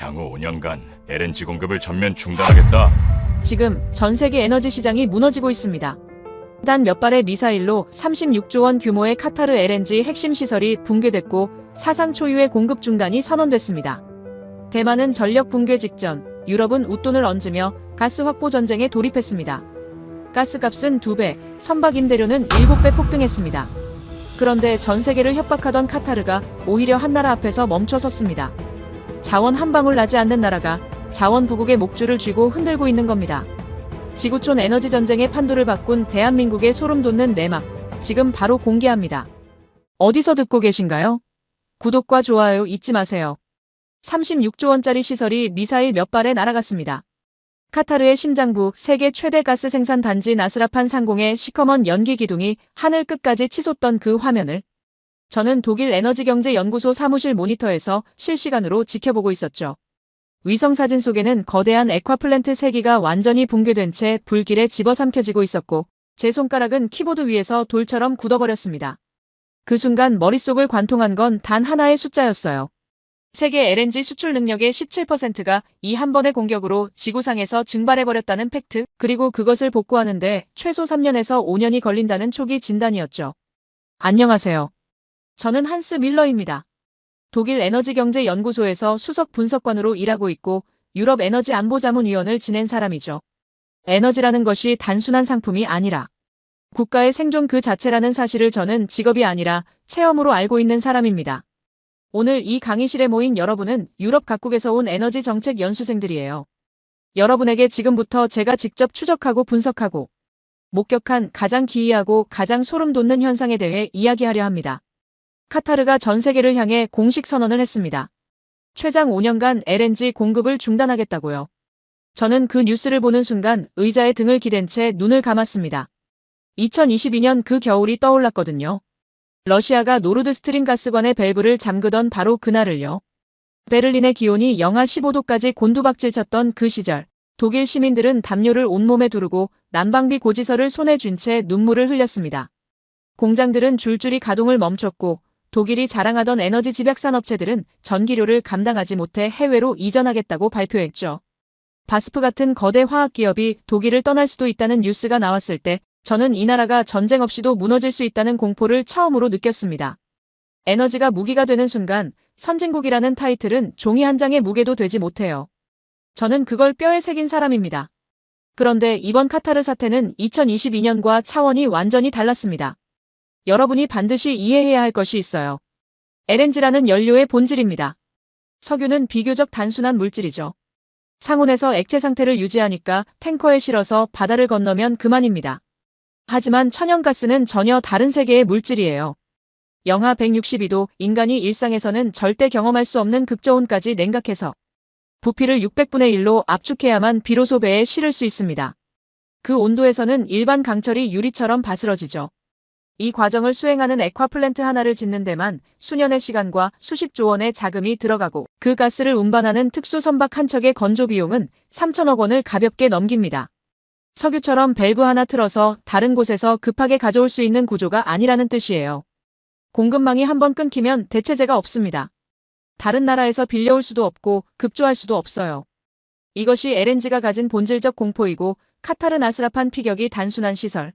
향후 5년간 LNG 공급을 전면 중단하겠다. 지금 전 세계 에너지 시장이 무너지고 있습니다. 단 몇 발의 미사일로 36조 원 규모의 카타르 LNG 핵심 시설이 붕괴됐고 사상 초유의 공급 중단이 선언됐습니다. 대만은 전력 붕괴 직전, 유럽은 웃돈을 얹으며 가스 확보 전쟁에 돌입했습니다. 가스값은 2배, 선박 임대료는 7배 폭등했습니다. 그런데 전 세계를 협박하던 카타르가 오히려 한 나라 앞에서 멈춰섰습니다. 자원 한 방울 나지 않는 나라가 자원 부국의 목줄을 쥐고 흔들고 있는 겁니다. 지구촌 에너지 전쟁의 판도를 바꾼 대한민국의 소름 돋는 내막, 지금 바로 공개합니다. 어디서 듣고 계신가요? 구독과 좋아요 잊지 마세요. 36조 원짜리 시설이 미사일 몇 발에 날아갔습니다. 카타르의 심장부 세계 최대 가스 생산 단지 나스라판 상공의 시커먼 연기 기둥이 하늘 끝까지 치솟던 그 화면을 저는 독일 에너지경제연구소 사무실 모니터에서 실시간으로 지켜보고 있었죠. 위성사진 속에는 거대한 액화플랜트 3기가 완전히 붕괴된 채 불길에 집어삼켜지고 있었고 제 손가락은 키보드 위에서 돌처럼 굳어버렸습니다. 그 순간 머릿속을 관통한 건 단 하나의 숫자였어요. 세계 LNG 수출 능력의 17%가 이 한 번의 공격으로 지구상에서 증발해버렸다는 팩트, 그리고 그것을 복구하는데 최소 3년에서 5년이 걸린다는 초기 진단이었죠. 안녕하세요. 저는 한스 밀러입니다. 독일 에너지경제연구소에서 수석 분석관으로 일하고 있고 유럽 에너지 안보자문위원을 지낸 사람이죠. 에너지라는 것이 단순한 상품이 아니라 국가의 생존 그 자체라는 사실을 저는 직업이 아니라 체험으로 알고 있는 사람입니다. 오늘 이 강의실에 모인 여러분은 유럽 각국에서 온 에너지 정책 연수생들이에요. 여러분에게 지금부터 제가 직접 추적하고 분석하고 목격한 가장 기이하고 가장 소름 돋는 현상에 대해 이야기하려 합니다. 카타르가 전 세계를 향해 공식 선언을 했습니다. 최장 5년간 LNG 공급을 중단하겠다고요. 저는 그 뉴스를 보는 순간 의자에 등을 기댄 채 눈을 감았습니다. 2022년 그 겨울이 떠올랐거든요. 러시아가 노르드스트림 가스관의 밸브를 잠그던 바로 그날을요. 베를린의 기온이 영하 15도까지 곤두박질 쳤던 그 시절, 독일 시민들은 담요를 온몸에 두르고 난방비 고지서를 손에 쥔 채 눈물을 흘렸습니다. 공장들은 줄줄이 가동을 멈췄고 독일이 자랑하던 에너지 집약산업체들은 전기료를 감당하지 못해 해외로 이전하겠다고 발표했죠. 바스프 같은 거대 화학기업이 독일을 떠날 수도 있다는 뉴스가 나왔을 때 저는 이 나라가 전쟁 없이도 무너질 수 있다는 공포를 처음으로 느꼈습니다. 에너지가 무기가 되는 순간 선진국이라는 타이틀은 종이 한 장의 무게도 되지 못해요. 저는 그걸 뼈에 새긴 사람입니다. 그런데 이번 카타르 사태는 2022년과 차원이 완전히 달랐습니다. 여러분이 반드시 이해해야 할 것이 있어요. LNG라는 연료의 본질입니다. 석유는 비교적 단순한 물질이죠. 상온에서 액체 상태를 유지하니까 탱커에 실어서 바다를 건너면 그만입니다. 하지만 천연가스는 전혀 다른 세계의 물질이에요. 영하 162도, 인간이 일상에서는 절대 경험할 수 없는 극저온까지 냉각해서 부피를 600분의 1로 압축해야만 비로소 배에 실을 수 있습니다. 그 온도에서는 일반 강철이 유리처럼 바스러지죠. 이 과정을 수행하는 액화플랜트 하나를 짓는 데만 수년의 시간과 수십조 원의 자금이 들어가고 그 가스를 운반하는 특수 선박 한 척의 건조 비용은 3천억 원을 가볍게 넘깁니다. 석유처럼 밸브 하나 틀어서 다른 곳에서 급하게 가져올 수 있는 구조가 아니라는 뜻이에요. 공급망이 한번 끊기면 대체제가 없습니다. 다른 나라에서 빌려올 수도 없고 급조할 수도 없어요. 이것이 LNG가 가진 본질적 공포이고 카타르 나스라판 피격이 단순한 시설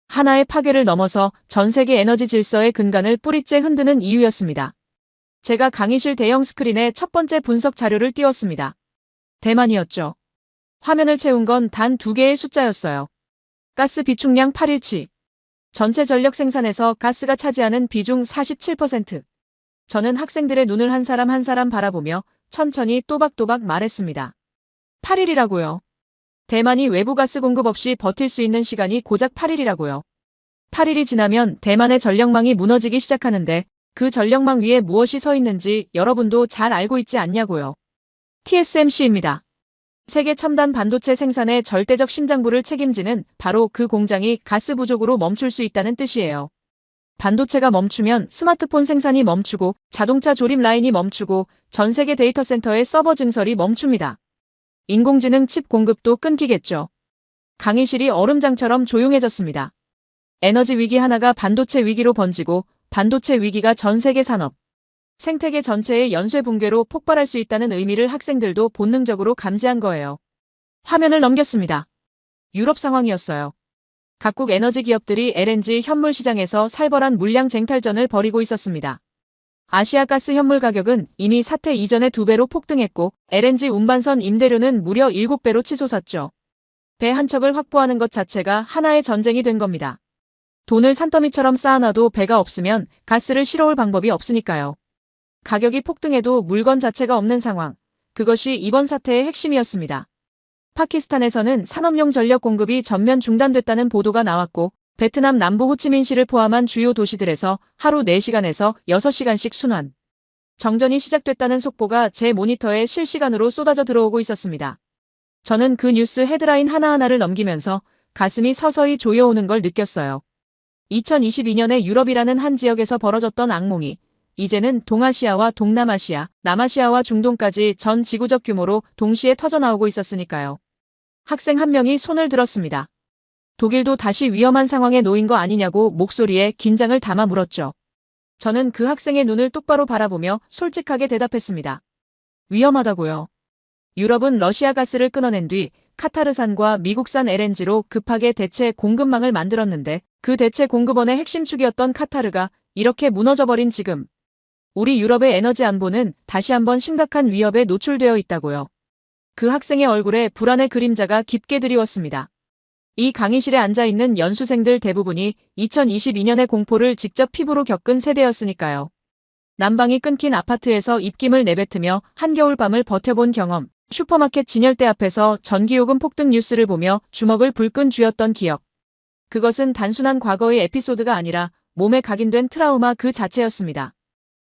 하나의 파괴를 넘어서 전 세계 에너지 질서의 근간을 뿌리째 흔드는 이유였습니다. 제가 강의실 대형 스크린에 첫 번째 분석 자료를 띄웠습니다. 대만이었죠. 화면을 채운 건 단 2개의 숫자였어요. 가스 비축량 8일치. 전체 전력 생산에서 가스가 차지하는 비중 47%. 저는 학생들의 눈을 한 사람 한 사람 바라보며 천천히 또박또박 말했습니다. 8일이라고요. 대만이 외부 가스 공급 없이 버틸 수 있는 시간이 고작 8일이라고요. 8일이 지나면 대만의 전력망이 무너지기 시작하는데 그 전력망 위에 무엇이 서 있는지 여러분도 잘 알고 있지 않냐고요. TSMC입니다. 세계 첨단 반도체 생산의 절대적 심장부를 책임지는 바로 그 공장이 가스 부족으로 멈출 수 있다는 뜻이에요. 반도체가 멈추면 스마트폰 생산이 멈추고 자동차 조립 라인이 멈추고 전 세계 데이터 센터의 서버 증설이 멈춥니다. 인공지능 칩 공급도 끊기겠죠. 강의실이 얼음장처럼 조용해졌습니다. 에너지 위기 하나가 반도체 위기로 번지고 반도체 위기가 전 세계 산업, 생태계 전체의 연쇄 붕괴로 폭발할 수 있다는 의미를 학생들도 본능적으로 감지한 거예요. 화면을 넘겼습니다. 유럽 상황이었어요. 각국 에너지 기업들이 LNG 현물 시장에서 살벌한 물량 쟁탈전을 벌이고 있었습니다. 아시아 가스 현물 가격은 이미 사태 이전의 2배로 폭등했고 LNG 운반선 임대료는 무려 7배로 치솟았죠. 배 한 척을 확보하는 것 자체가 하나의 전쟁이 된 겁니다. 돈을 산더미처럼 쌓아놔도 배가 없으면 가스를 실어올 방법이 없으니까요. 가격이 폭등해도 물건 자체가 없는 상황. 그것이 이번 사태의 핵심이었습니다. 파키스탄에서는 산업용 전력 공급이 전면 중단됐다는 보도가 나왔고 베트남 남부 호치민시를 포함한 주요 도시들에서 하루 4시간에서 6시간씩 순환. 정전이 시작됐다는 속보가 제 모니터에 실시간으로 쏟아져 들어오고 있었습니다. 저는 그 뉴스 헤드라인 하나하나를 넘기면서 가슴이 서서히 조여오는 걸 느꼈어요. 2022년에 유럽이라는 한 지역에서 벌어졌던 악몽이 이제는 동아시아와 동남아시아, 남아시아와 중동까지 전 지구적 규모로 동시에 터져나오고 있었으니까요. 학생 한 명이 손을 들었습니다. 독일도 다시 위험한 상황에 놓인 거 아니냐고 목소리에 긴장을 담아 물었죠. 저는 그 학생의 눈을 똑바로 바라보며 솔직하게 대답했습니다. 위험하다고요. 유럽은 러시아 가스를 끊어낸 뒤 카타르산과 미국산 LNG로 급하게 대체 공급망을 만들었는데 그 대체 공급원의 핵심 축이었던 카타르가 이렇게 무너져버린 지금 우리 유럽의 에너지 안보는 다시 한번 심각한 위협에 노출되어 있다고요. 그 학생의 얼굴에 불안의 그림자가 깊게 드리웠습니다. 이 강의실에 앉아있는 연수생들 대부분이 2022년의 공포를 직접 피부로 겪은 세대였으니까요. 난방이 끊긴 아파트에서 입김을 내뱉으며 한겨울 밤을 버텨본 경험, 슈퍼마켓 진열대 앞에서 전기요금 폭등 뉴스를 보며 주먹을 불끈 쥐었던 기억. 그것은 단순한 과거의 에피소드가 아니라 몸에 각인된 트라우마 그 자체였습니다.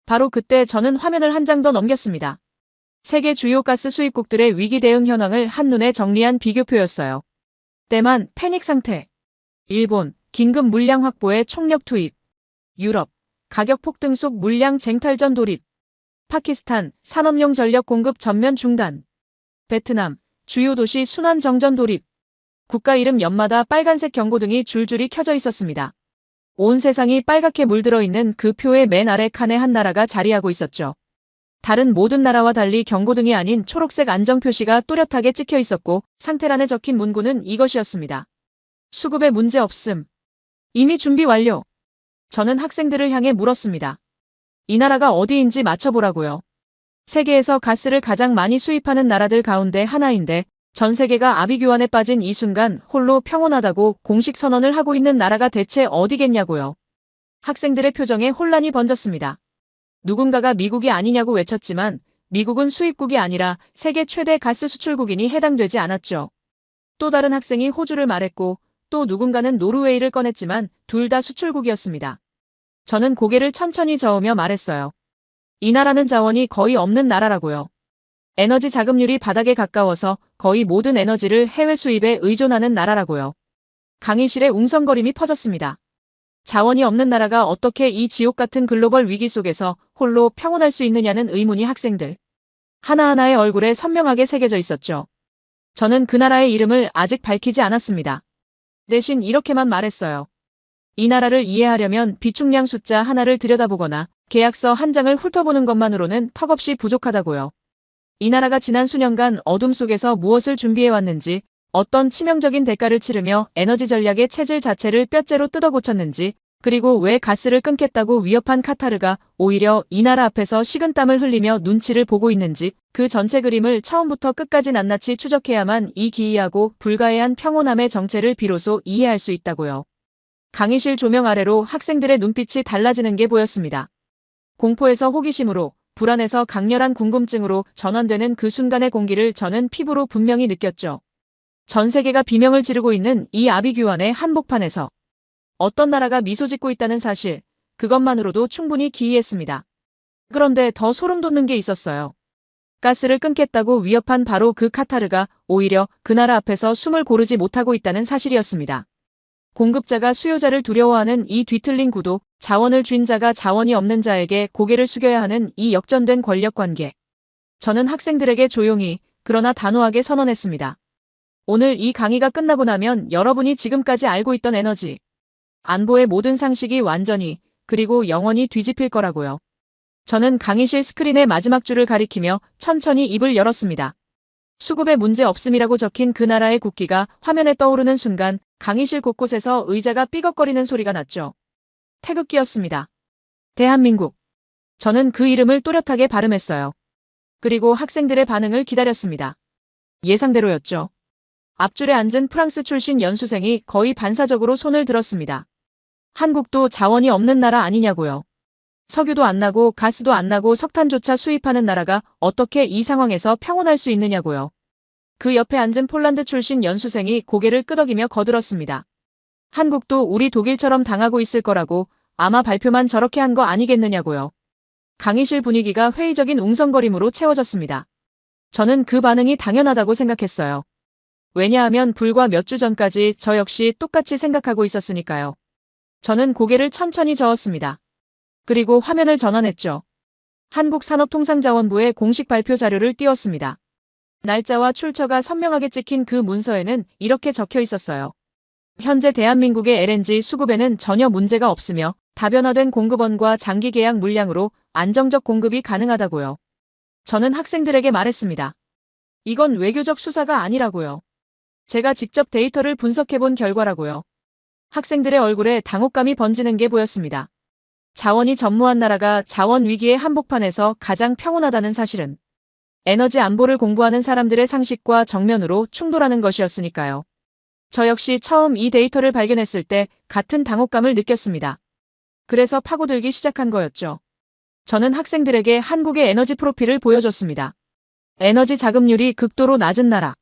바로 그때 저는 화면을 한 장 더 넘겼습니다. 세계 주요 가스 수입국들의 위기 대응 현황을 한눈에 정리한 비교표였어요. 대만, 패닉 상태. 일본, 긴급 물량 확보에 총력 투입. 유럽, 가격 폭등 속 물량 쟁탈전 돌입. 파키스탄, 산업용 전력 공급 전면 중단. 베트남, 주요 도시 순환 정전 돌입. 국가 이름 옆마다 빨간색 경고등이 줄줄이 켜져 있었습니다. 온 세상이 빨갛게 물들어 있는 그 표의 맨 아래 칸에 한 나라가 자리하고 있었죠. 다른 모든 나라와 달리 경고등이 아닌 초록색 안정 표시가 또렷하게 찍혀 있었고 상태란에 적힌 문구는 이것이었습니다. 수급에 문제 없음. 이미 준비 완료. 저는 학생들을 향해 물었습니다. 이 나라가 어디인지 맞춰보라고요. 세계에서 가스를 가장 많이 수입하는 나라들 가운데 하나인데 전 세계가 아비규환에 빠진 이 순간 홀로 평온하다고 공식 선언을 하고 있는 나라가 대체 어디겠냐고요. 학생들의 표정에 혼란이 번졌습니다. 누군가가 미국이 아니냐고 외쳤지만 미국은 수입국이 아니라 세계 최대 가스 수출국이니 해당되지 않았죠. 또 다른 학생이 호주를 말했고 또 누군가는 노르웨이를 꺼냈지만 둘 다 수출국이었습니다. 저는 고개를 천천히 저으며 말했어요. 이 나라는 자원이 거의 없는 나라라고요. 에너지 자금률이 바닥에 가까워서 거의 모든 에너지를 해외 수입에 의존하는 나라라고요. 강의실에 웅성거림이 퍼졌습니다. 자원이 없는 나라가 어떻게 이 지옥 같은 글로벌 위기 속에서 홀로 평온할 수 있느냐는 의문이 학생들 하나하나의 얼굴에 선명하게 새겨져 있었죠. 저는 그 나라의 이름을 아직 밝히지 않았습니다. 대신 이렇게만 말했어요. 이 나라를 이해하려면 비축량 숫자 하나를 들여다보거나 계약서 한 장을 훑어보는 것만으로는 턱없이 부족하다고요. 이 나라가 지난 수년간 어둠 속에서 무엇을 준비해왔는지, 어떤 치명적인 대가를 치르며 에너지 전략의 체질 자체를 뼈째로 뜯어 고쳤는지, 그리고 왜 가스를 끊겠다고 위협한 카타르가 오히려 이 나라 앞에서 식은땀을 흘리며 눈치를 보고 있는지 그 전체 그림을 처음부터 끝까지 낱낱이 추적해야만 이 기이하고 불가해한 평온함의 정체를 비로소 이해할 수 있다고요. 강의실 조명 아래로 학생들의 눈빛이 달라지는 게 보였습니다. 공포에서 호기심으로, 불안에서 강렬한 궁금증으로 전환되는 그 순간의 공기를 저는 피부로 분명히 느꼈죠. 전 세계가 비명을 지르고 있는 이 아비규환의 한복판에서 어떤 나라가 미소 짓고 있다는 사실, 그것만으로도 충분히 기이했습니다. 그런데 더 소름 돋는 게 있었어요. 가스를 끊겠다고 위협한 바로 그 카타르가 오히려 그 나라 앞에서 숨을 고르지 못하고 있다는 사실이었습니다. 공급자가 수요자를 두려워하는 이 뒤틀린 구도, 자원을 쥔 자가 자원이 없는 자에게 고개를 숙여야 하는 이 역전된 권력 관계. 저는 학생들에게 조용히, 그러나 단호하게 선언했습니다. 오늘 이 강의가 끝나고 나면 여러분이 지금까지 알고 있던 에너지, 안보의 모든 상식이 완전히, 그리고 영원히 뒤집힐 거라고요. 저는 강의실 스크린의 마지막 줄을 가리키며 천천히 입을 열었습니다. 수급에 문제 없음이라고 적힌 그 나라의 국기가 화면에 떠오르는 순간 강의실 곳곳에서 의자가 삐걱거리는 소리가 났죠. 태극기였습니다. 대한민국. 저는 그 이름을 또렷하게 발음했어요. 그리고 학생들의 반응을 기다렸습니다. 예상대로였죠. 앞줄에 앉은 프랑스 출신 연수생이 거의 반사적으로 손을 들었습니다. 한국도 자원이 없는 나라 아니냐고요. 석유도 안 나고 가스도 안 나고 석탄조차 수입하는 나라가 어떻게 이 상황에서 평온할 수 있느냐고요. 그 옆에 앉은 폴란드 출신 연수생이 고개를 끄덕이며 거들었습니다. 한국도 우리 독일처럼 당하고 있을 거라고 아마 발표만 저렇게 한 거 아니겠느냐고요. 강의실 분위기가 회의적인 웅성거림으로 채워졌습니다. 저는 그 반응이 당연하다고 생각했어요. 왜냐하면 불과 몇 주 전까지 저 역시 똑같이 생각하고 있었으니까요. 저는 고개를 천천히 저었습니다. 그리고 화면을 전환했죠. 한국산업통상자원부의 공식 발표 자료를 띄웠습니다. 날짜와 출처가 선명하게 찍힌 그 문서에는 이렇게 적혀 있었어요. 현재 대한민국의 LNG 수급에는 전혀 문제가 없으며 다변화된 공급원과 장기 계약 물량으로 안정적 공급이 가능하다고요. 저는 학생들에게 말했습니다. 이건 외교적 수사가 아니라고요. 제가 직접 데이터를 분석해본 결과라고요. 학생들의 얼굴에 당혹감이 번지는 게 보였습니다. 자원이 전무한 나라가 자원 위기의 한복판에서 가장 평온하다는 사실은 에너지 안보를 공부하는 사람들의 상식과 정면으로 충돌하는 것이었으니까요. 저 역시 처음 이 데이터를 발견했을 때 같은 당혹감을 느꼈습니다. 그래서 파고들기 시작한 거였죠. 저는 학생들에게 한국의 에너지 프로필을 보여줬습니다. 에너지 자급률이 극도로 낮은 나라.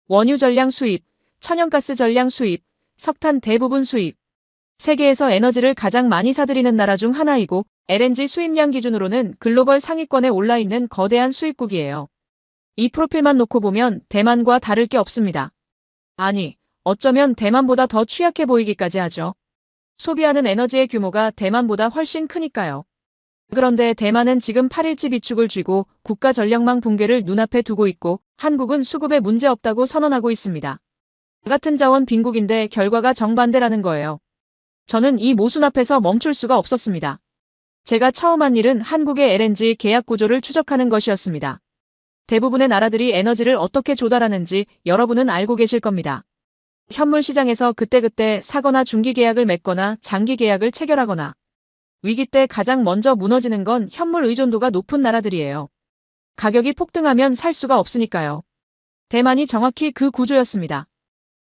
원유 전량 수입, 천연가스 전량 수입, 석탄 대부분 수입. 세계에서 에너지를 가장 많이 사들이는 나라 중 하나이고 LNG 수입량 기준으로는 글로벌 상위권에 올라있는 거대한 수입국이에요. 이 프로필만 놓고 보면 대만과 다를 게 없습니다. 아니, 어쩌면 대만보다 더 취약해 보이기까지 하죠. 소비하는 에너지의 규모가 대만보다 훨씬 크니까요. 그런데 대만은 지금 8일치 비축을 쥐고 국가 전력망 붕괴를 눈앞에 두고 있고 한국은 수급에 문제 없다고 선언하고 있습니다. 같은 자원 빈국인데 결과가 정반대라는 거예요. 저는 이 모순 앞에서 멈출 수가 없었습니다. 제가 처음 한 일은 한국의 LNG 계약 구조를 추적하는 것이었습니다. 대부분의 나라들이 에너지를 어떻게 조달하는지 여러분은 알고 계실 겁니다. 현물 시장에서 그때그때 사거나 중기 계약을 맺거나 장기 계약을 체결하거나 위기 때 가장 먼저 무너지는 건 현물 의존도가 높은 나라들이에요. 가격이 폭등하면 살 수가 없으니까요. 대만이 정확히 그 구조였습니다.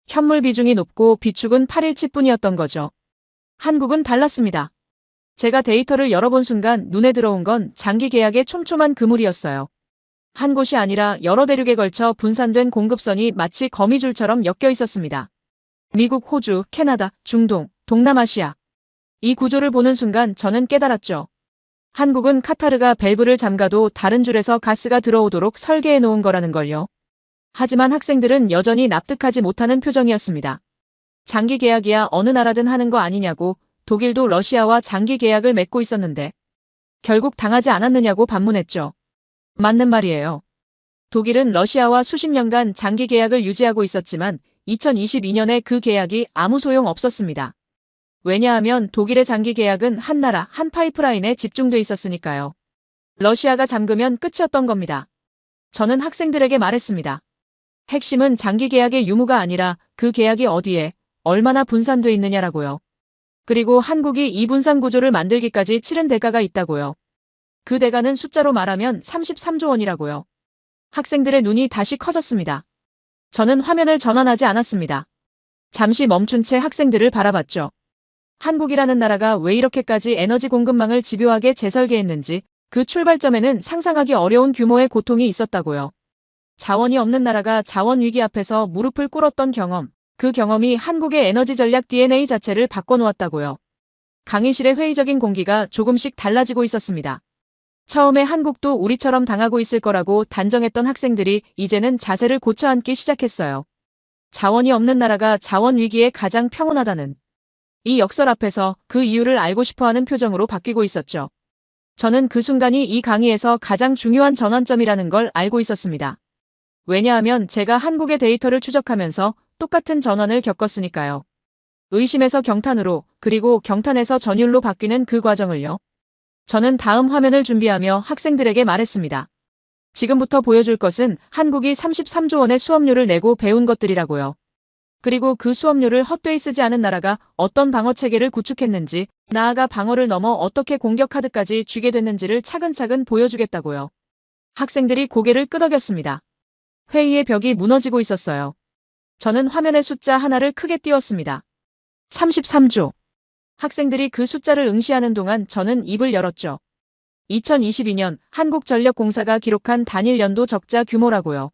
현물 비중이 높고 비축은 8일치뿐이었던 거죠. 한국은 달랐습니다. 제가 데이터를 열어본 순간 눈에 들어온 건 장기 계약의 촘촘한 그물이었어요. 한 곳이 아니라 여러 대륙에 걸쳐 분산된 공급선이 마치 거미줄처럼 엮여 있었습니다. 미국, 호주, 캐나다, 중동, 동남아시아. 이 구조를 보는 순간 저는 깨달았죠. 한국은 카타르가 밸브를 잠가도 다른 줄에서 가스가 들어오도록 설계해 놓은 거라는 걸요. 하지만 학생들은 여전히 납득하지 못하는 표정이었습니다. 장기 계약이야 어느 나라든 하는 거 아니냐고 독일도 러시아와 장기 계약을 맺고 있었는데 결국 당하지 않았느냐고 반문했죠. 맞는 말이에요. 독일은 러시아와 수십 년간 장기 계약을 유지하고 있었지만 2022년에 그 계약이 아무 소용 없었습니다. 왜냐하면 독일의 장기 계약은 한 나라, 한 파이프라인에 집중돼 있었으니까요. 러시아가 잠그면 끝이었던 겁니다. 저는 학생들에게 말했습니다. 핵심은 장기 계약의 유무가 아니라 그 계약이 어디에, 얼마나 분산돼 있느냐라고요. 그리고 한국이 이 분산 구조를 만들기까지 치른 대가가 있다고요. 그 대가는 숫자로 말하면 33조 원이라고요. 학생들의 눈이 다시 커졌습니다. 저는 화면을 전환하지 않았습니다. 잠시 멈춘 채 학생들을 바라봤죠. 한국이라는 나라가 왜 이렇게까지 에너지 공급망을 집요하게 재설계했는지 그 출발점에는 상상하기 어려운 규모의 고통이 있었다고요. 자원이 없는 나라가 자원 위기 앞에서 무릎을 꿇었던 경험, 그 경험이 한국의 에너지 전략 DNA 자체를 바꿔놓았다고요. 강의실의 회의적인 공기가 조금씩 달라지고 있었습니다. 처음에 한국도 우리처럼 당하고 있을 거라고 단정했던 학생들이 이제는 자세를 고쳐앉기 시작했어요. 자원이 없는 나라가 자원 위기에 가장 평온하다는 이 역설 앞에서 그 이유를 알고 싶어하는 표정으로 바뀌고 있었죠. 저는 그 순간이 이 강의에서 가장 중요한 전환점이라는 걸 알고 있었습니다. 왜냐하면 제가 한국의 데이터를 추적하면서 똑같은 전환을 겪었으니까요. 의심에서 경탄으로, 그리고 경탄에서 전율로 바뀌는 그 과정을요. 저는 다음 화면을 준비하며 학생들에게 말했습니다. 지금부터 보여줄 것은 한국이 33조 원의 수업료를 내고 배운 것들이라고요. 그리고 그 수업료를 헛되이 쓰지 않은 나라가 어떤 방어 체계를 구축했는지, 나아가 방어를 넘어 어떻게 공격 카드까지 쥐게 됐는지를 차근차근 보여주겠다고요. 학생들이 고개를 끄덕였습니다. 회의의 벽이 무너지고 있었어요. 저는 화면에 숫자 하나를 크게 띄웠습니다. 33조. 학생들이 그 숫자를 응시하는 동안 저는 입을 열었죠. 2022년 한국전력공사가 기록한 단일 연도 적자 규모라고요.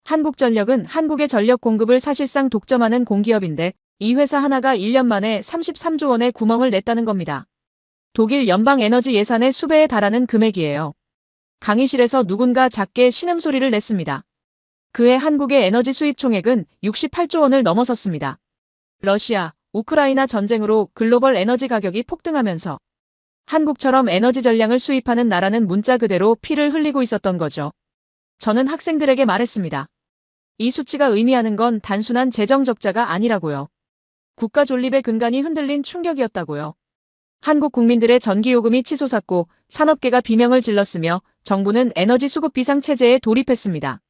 한국전력은 한국의 전력 공급을 사실상 독점하는 공기업인데 이 회사 하나가 1년 만에 33조 원의 구멍을 냈다는 겁니다. 독일 연방 에너지 예산의 수배에 달하는 금액이에요. 강의실에서 누군가 작게 신음소리를 냈습니다. 그해 한국의 에너지 수입 총액은 68조 원을 넘어섰습니다. 러시아, 우크라이나 전쟁으로 글로벌 에너지 가격이 폭등하면서 한국처럼 에너지 전량을 수입하는 나라는 문자 그대로 피를 흘리고 있었던 거죠. 저는 학생들에게 말했습니다. 이 수치가 의미하는 건 단순한 재정 적자가 아니라고요. 국가 존립의 근간이 흔들린 충격이었다고요. 한국 국민들의 전기요금이 치솟았고 산업계가 비명을 질렀으며 정부는 에너지 수급 비상 체제에 돌입했습니다.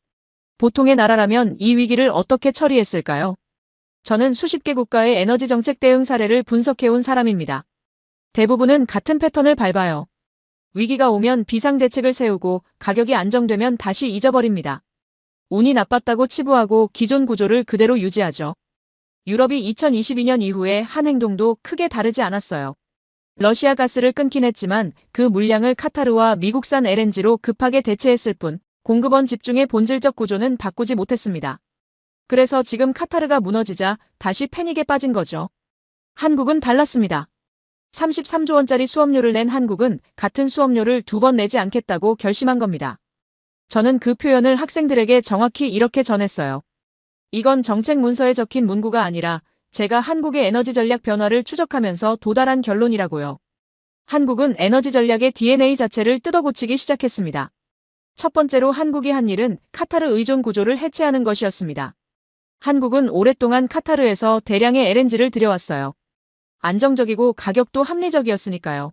보통의 나라라면 이 위기를 어떻게 처리했을까요? 저는 수십 개 국가의 에너지 정책 대응 사례를 분석해온 사람입니다. 대부분은 같은 패턴을 밟아요. 위기가 오면 비상대책을 세우고 가격이 안정되면 다시 잊어버립니다. 운이 나빴다고 치부하고 기존 구조를 그대로 유지하죠. 유럽이 2022년 이후에 한 행동도 크게 다르지 않았어요. 러시아 가스를 끊긴 했지만 그 물량을 카타르와 미국산 LNG로 급하게 대체했을 뿐 공급원 집중의 본질적 구조는 바꾸지 못했습니다. 그래서 지금 카타르가 무너지자 다시 패닉에 빠진 거죠. 한국은 달랐습니다. 33조 원짜리 수업료를 낸 한국은 같은 수업료를 2번 내지 않겠다고 결심한 겁니다. 저는 그 표현을 학생들에게 정확히 이렇게 전했어요. 이건 정책 문서에 적힌 문구가 아니라 제가 한국의 에너지 전략 변화를 추적하면서 도달한 결론이라고요. 한국은 에너지 전략의 DNA 자체를 뜯어고치기 시작했습니다. 첫 번째로 한국이 한 일은 카타르 의존 구조를 해체하는 것이었습니다. 한국은 오랫동안 카타르에서 대량의 LNG를 들여왔어요. 안정적이고 가격도 합리적이었으니까요.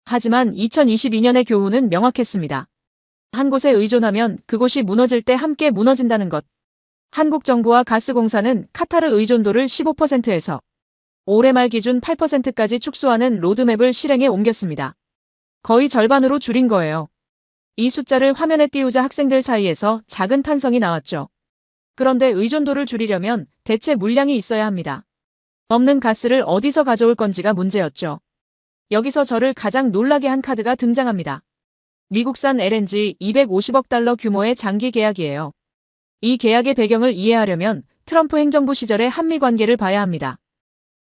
하지만 2022년의 교훈은 명확했습니다. 한 곳에 의존하면 그곳이 무너질 때 함께 무너진다는 것. 한국 정부와 가스공사는 카타르 의존도를 15%에서 올해 말 기준 8%까지 축소하는 로드맵을 실행에 옮겼습니다. 거의 절반으로 줄인 거예요. 이 숫자를 화면에 띄우자 학생들 사이에서 작은 탄성이 나왔죠. 그런데 의존도를 줄이려면 대체 물량이 있어야 합니다. 없는 가스를 어디서 가져올 건지가 문제였죠. 여기서 저를 가장 놀라게 한 카드가 등장합니다. 미국산 LNG 250억 달러 규모의 장기 계약이에요. 이 계약의 배경을 이해하려면 트럼프 행정부 시절의 한미 관계를 봐야 합니다.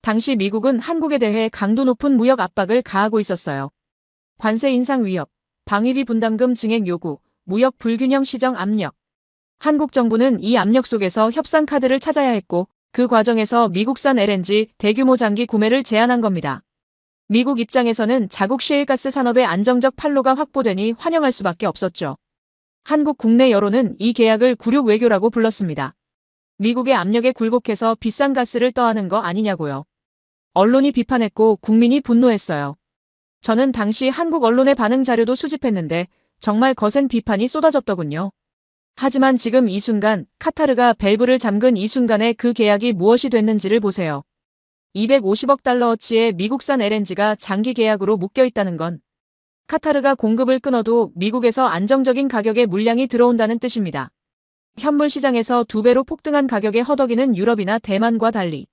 당시 미국은 한국에 대해 강도 높은 무역 압박을 가하고 있었어요. 관세 인상 위협, 방위비 분담금 증액 요구, 무역 불균형 시정 압력. 한국 정부는 이 압력 속에서 협상 카드를 찾아야 했고 그 과정에서 미국산 LNG 대규모 장기 구매를 제한한 겁니다. 미국 입장에서는 자국 셰일가스 산업의 안정적 판로가 확보되니 환영할 수밖에 없었죠. 한국 국내 여론은 이 계약을 굴욕 외교라고 불렀습니다. 미국의 압력에 굴복해서 비싼 가스를 떠하는 거 아니냐고요. 언론이 비판했고 국민이 분노했어요. 저는 당시 한국 언론의 반응 자료도 수집했는데 정말 거센 비판이 쏟아졌더군요. 하지만 지금 이 순간 카타르가 밸브를 잠근 이 순간에 그 계약이 무엇이 됐는지를 보세요. 250억 달러어치의 미국산 LNG가 장기 계약으로 묶여 있다는 건 카타르가 공급을 끊어도 미국에서 안정적인 가격의 물량이 들어온다는 뜻입니다. 현물 시장에서 2배로 폭등한 가격에 허덕이는 유럽이나 대만과 달리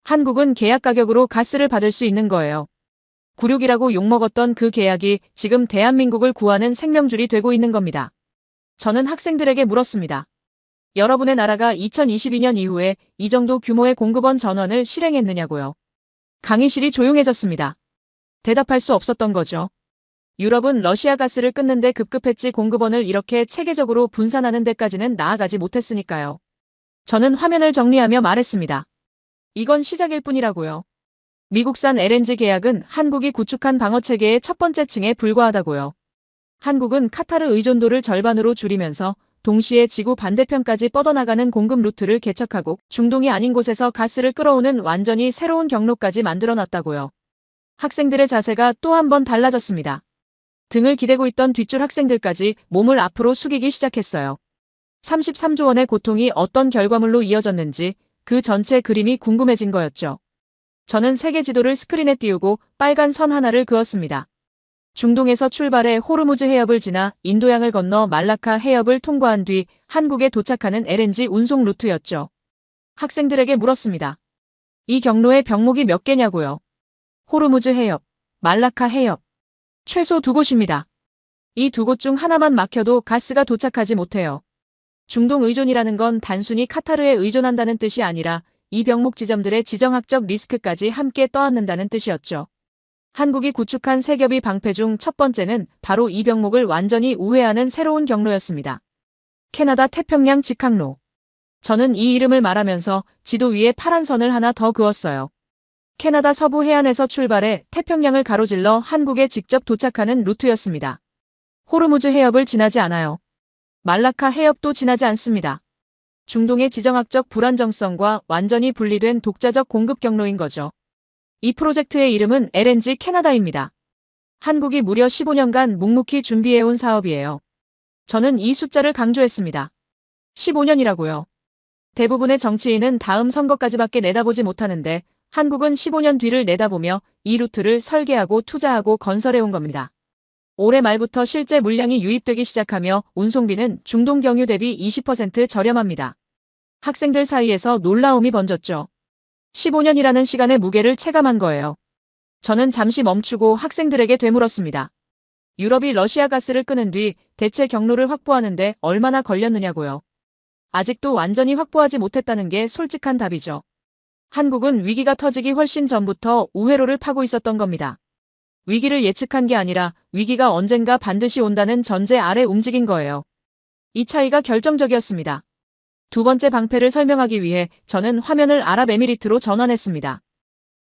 한국은 계약 가격으로 가스를 받을 수 있는 거예요. 굴욕이라고 욕먹었던 그 계약이 지금 대한민국을 구하는 생명줄이 되고 있는 겁니다. 저는 학생들에게 물었습니다. 여러분의 나라가 2022년 이후에 이 정도 규모의 공급원 전환을 실행했느냐고요. 강의실이 조용해졌습니다. 대답할 수 없었던 거죠. 유럽은 러시아 가스를 끊는데 급급했지 공급원을 이렇게 체계적으로 분산하는 데까지는 나아가지 못했으니까요. 저는 화면을 정리하며 말했습니다. 이건 시작일 뿐이라고요. 미국산 LNG 계약은 한국이 구축한 방어체계의 첫 번째 층에 불과하다고요. 한국은 카타르 의존도를 절반으로 줄이면서 동시에 지구 반대편까지 뻗어나가는 공급 루트를 개척하고 중동이 아닌 곳에서 가스를 끌어오는 완전히 새로운 경로까지 만들어놨다고요. 학생들의 자세가 또 한 번 달라졌습니다. 등을 기대고 있던 뒷줄 학생들까지 몸을 앞으로 숙이기 시작했어요. 33조 원의 고통이 어떤 결과물로 이어졌는지 그 전체 그림이 궁금해진 거였죠. 저는 세계 지도를 스크린에 띄우고 빨간 선 하나를 그었습니다. 중동에서 출발해 호르무즈 해협을 지나 인도양을 건너 말라카 해협을 통과한 뒤 한국에 도착하는 LNG 운송 루트였죠. 학생들에게 물었습니다. 이 경로에 병목이 몇 개냐고요? 호르무즈 해협, 말라카 해협. 최소 2곳입니다. 이 2곳 중 하나만 막혀도 가스가 도착하지 못해요. 중동 의존이라는 건 단순히 카타르에 의존한다는 뜻이 아니라 이 병목 지점들의 지정학적 리스크까지 함께 떠안는다는 뜻이었죠. 한국이 구축한 세 겹의 방패 중 첫 번째는 바로 이 병목을 완전히 우회하는 새로운 경로였습니다. 캐나다 태평양 직항로. 저는 이 이름을 말하면서 지도 위에 파란 선을 하나 더 그었어요. 캐나다 서부 해안에서 출발해 태평양을 가로질러 한국에 직접 도착하는 루트였습니다. 호르무즈 해협을 지나지 않아요. 말라카 해협도 지나지 않습니다. 중동의 지정학적 불안정성과 완전히 분리된 독자적 공급 경로인 거죠. 이 프로젝트의 이름은 LNG 캐나다입니다. 한국이 무려 15년간 묵묵히 준비해온 사업이에요. 저는 이 숫자를 강조했습니다. 15년이라고요. 대부분의 정치인은 다음 선거까지밖에 내다보지 못하는데 한국은 15년 뒤를 내다보며 이 루트를 설계하고 투자하고 건설해온 겁니다. 올해 말부터 실제 물량이 유입되기 시작하며 운송비는 중동 경유 대비 20% 저렴합니다. 학생들 사이에서 놀라움이 번졌죠. 15년이라는 시간의 무게를 체감한 거예요. 저는 잠시 멈추고 학생들에게 되물었습니다. 유럽이 러시아 가스를 끄는 뒤 대체 경로를 확보하는데 얼마나 걸렸느냐고요. 아직도 완전히 확보하지 못했다는 게 솔직한 답이죠. 한국은 위기가 터지기 훨씬 전부터 우회로를 파고 있었던 겁니다. 위기를 예측한 게 아니라 위기가 언젠가 반드시 온다는 전제 아래 움직인 거예요. 이 차이가 결정적이었습니다. 두 번째 방패를 설명하기 위해 저는 화면을 아랍에미리트로 전환했습니다.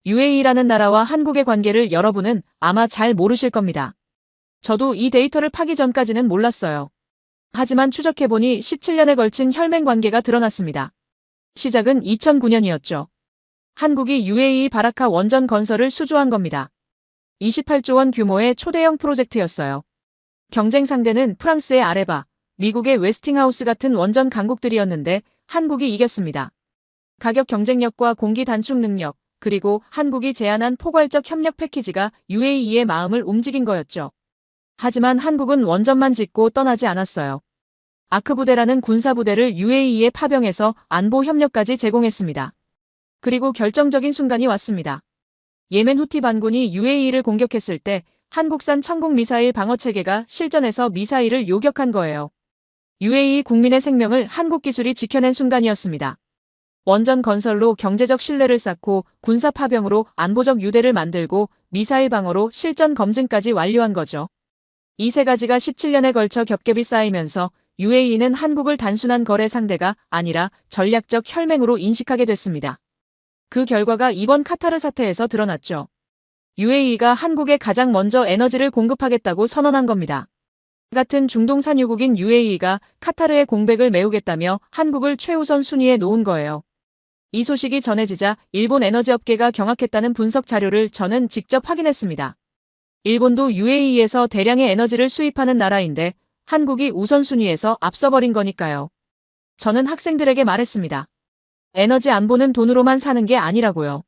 UAE라는 나라와 한국의 관계를 여러분은 아마 잘 모르실 겁니다. 저도 이 데이터를 파기 전까지는 몰랐어요. 하지만 추적해보니 17년에 걸친 혈맹 관계가 드러났습니다. 시작은 2009년이었죠. 한국이 UAE 바라카 원전 건설을 수주한 겁니다. 28조 원 규모의 초대형 프로젝트였어요. 경쟁 상대는 프랑스의 아레바, 미국의 웨스팅하우스 같은 원전 강국들이었는데 한국이 이겼습니다. 가격 경쟁력과 공기 단축 능력, 그리고 한국이 제안한 포괄적 협력 패키지가 UAE의 마음을 움직인 거였죠. 하지만 한국은 원전만 짓고 떠나지 않았어요. 아크 부대라는 군사부대를 UAE에 파병해서 안보 협력까지 제공했습니다. 그리고 결정적인 순간이 왔습니다. 예멘 후티 반군이 UAE를 공격했을 때 한국산 천국 미사일 방어체계가 실전에서 미사일을 요격한 거예요. UAE 국민의 생명을 한국 기술이 지켜낸 순간이었습니다. 원전 건설로 경제적 신뢰를 쌓고 군사 파병으로 안보적 유대를 만들고 미사일 방어로 실전 검증까지 완료한 거죠. 이 세 가지가 17년에 걸쳐 겹겹이 쌓이면서 UAE는 한국을 단순한 거래 상대가 아니라 전략적 혈맹으로 인식하게 됐습니다. 그 결과가 이번 카타르 사태에서 드러났죠. UAE가 한국에 가장 먼저 에너지를 공급하겠다고 선언한 겁니다. 같은 중동 산유국인 UAE가 카타르의 공백을 메우겠다며 한국을 최우선 순위에 놓은 거예요. 이 소식이 전해지자 일본 에너지업계가 경악했다는 분석 자료를 저는 직접 확인했습니다. 일본도 UAE에서 대량의 에너지를 수입하는 나라인데 한국이 우선순위에서 앞서버린 거니까요. 저는 학생들에게 말했습니다. 에너지 안보는 돈으로만 사는 게 아니라고요.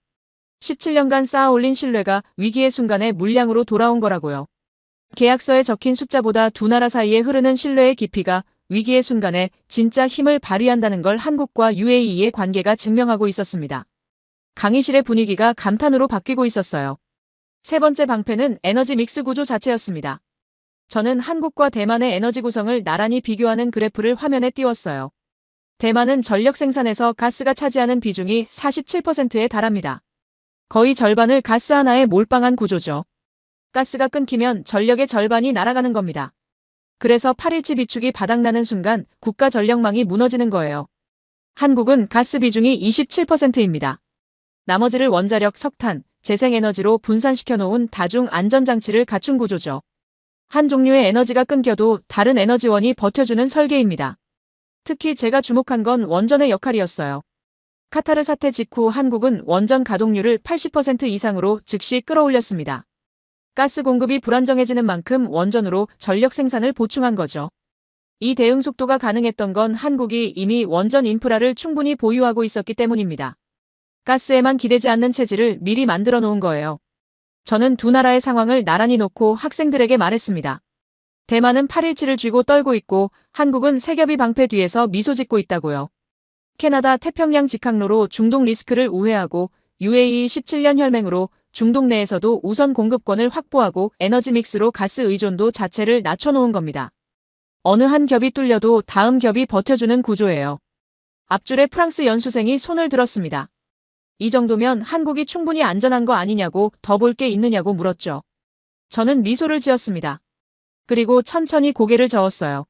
17년간 쌓아올린 신뢰가 위기의 순간에 물량으로 돌아온 거라고요. 계약서에 적힌 숫자보다 두 나라 사이에 흐르는 신뢰의 깊이가 위기의 순간에 진짜 힘을 발휘한다는 걸 한국과 UAE의 관계가 증명하고 있었습니다. 강의실의 분위기가 감탄으로 바뀌고 있었어요. 세 번째 방패는 에너지 믹스 구조 자체였습니다. 저는 한국과 대만의 에너지 구성을 나란히 비교하는 그래프를 화면에 띄웠어요. 대만은 전력 생산에서 가스가 차지하는 비중이 47%에 달합니다. 거의 절반을 가스 하나에 몰빵한 구조죠. 가스가 끊기면 전력의 절반이 날아가는 겁니다. 그래서 8일치 비축이 바닥나는 순간 국가 전력망이 무너지는 거예요. 한국은 가스 비중이 27%입니다. 나머지를 원자력, 석탄, 재생에너지로 분산시켜 놓은 다중 안전장치를 갖춘 구조죠. 한 종류의 에너지가 끊겨도 다른 에너지원이 버텨주는 설계입니다. 특히 제가 주목한 건 원전의 역할이었어요. 카타르 사태 직후 한국은 원전 가동률을 80% 이상으로 즉시 끌어올렸습니다. 가스 공급이 불안정해지는 만큼 원전으로 전력 생산을 보충한 거죠. 이 대응 속도가 가능했던 건 한국이 이미 원전 인프라를 충분히 보유하고 있었기 때문입니다. 가스에만 기대지 않는 체질을 미리 만들어 놓은 거예요. 저는 두 나라의 상황을 나란히 놓고 학생들에게 말했습니다. 대만은 8.17을 쥐고 떨고 있고 한국은 세겹이 방패 뒤에서 미소 짓고 있다고요. 캐나다 태평양 직항로로 중동 리스크를 우회하고 UAE 17년 혈맹으로 중동 내에서도 우선 공급권을 확보하고 에너지 믹스로 가스 의존도 자체를 낮춰놓은 겁니다. 어느 한 겹이 뚫려도 다음 겹이 버텨주는 구조예요. 앞줄에 프랑스 연수생이 손을 들었습니다. 이 정도면 한국이 충분히 안전한 거 아니냐고 더 볼 게 있느냐고 물었죠. 저는 미소를 지었습니다. 그리고 천천히 고개를 저었어요.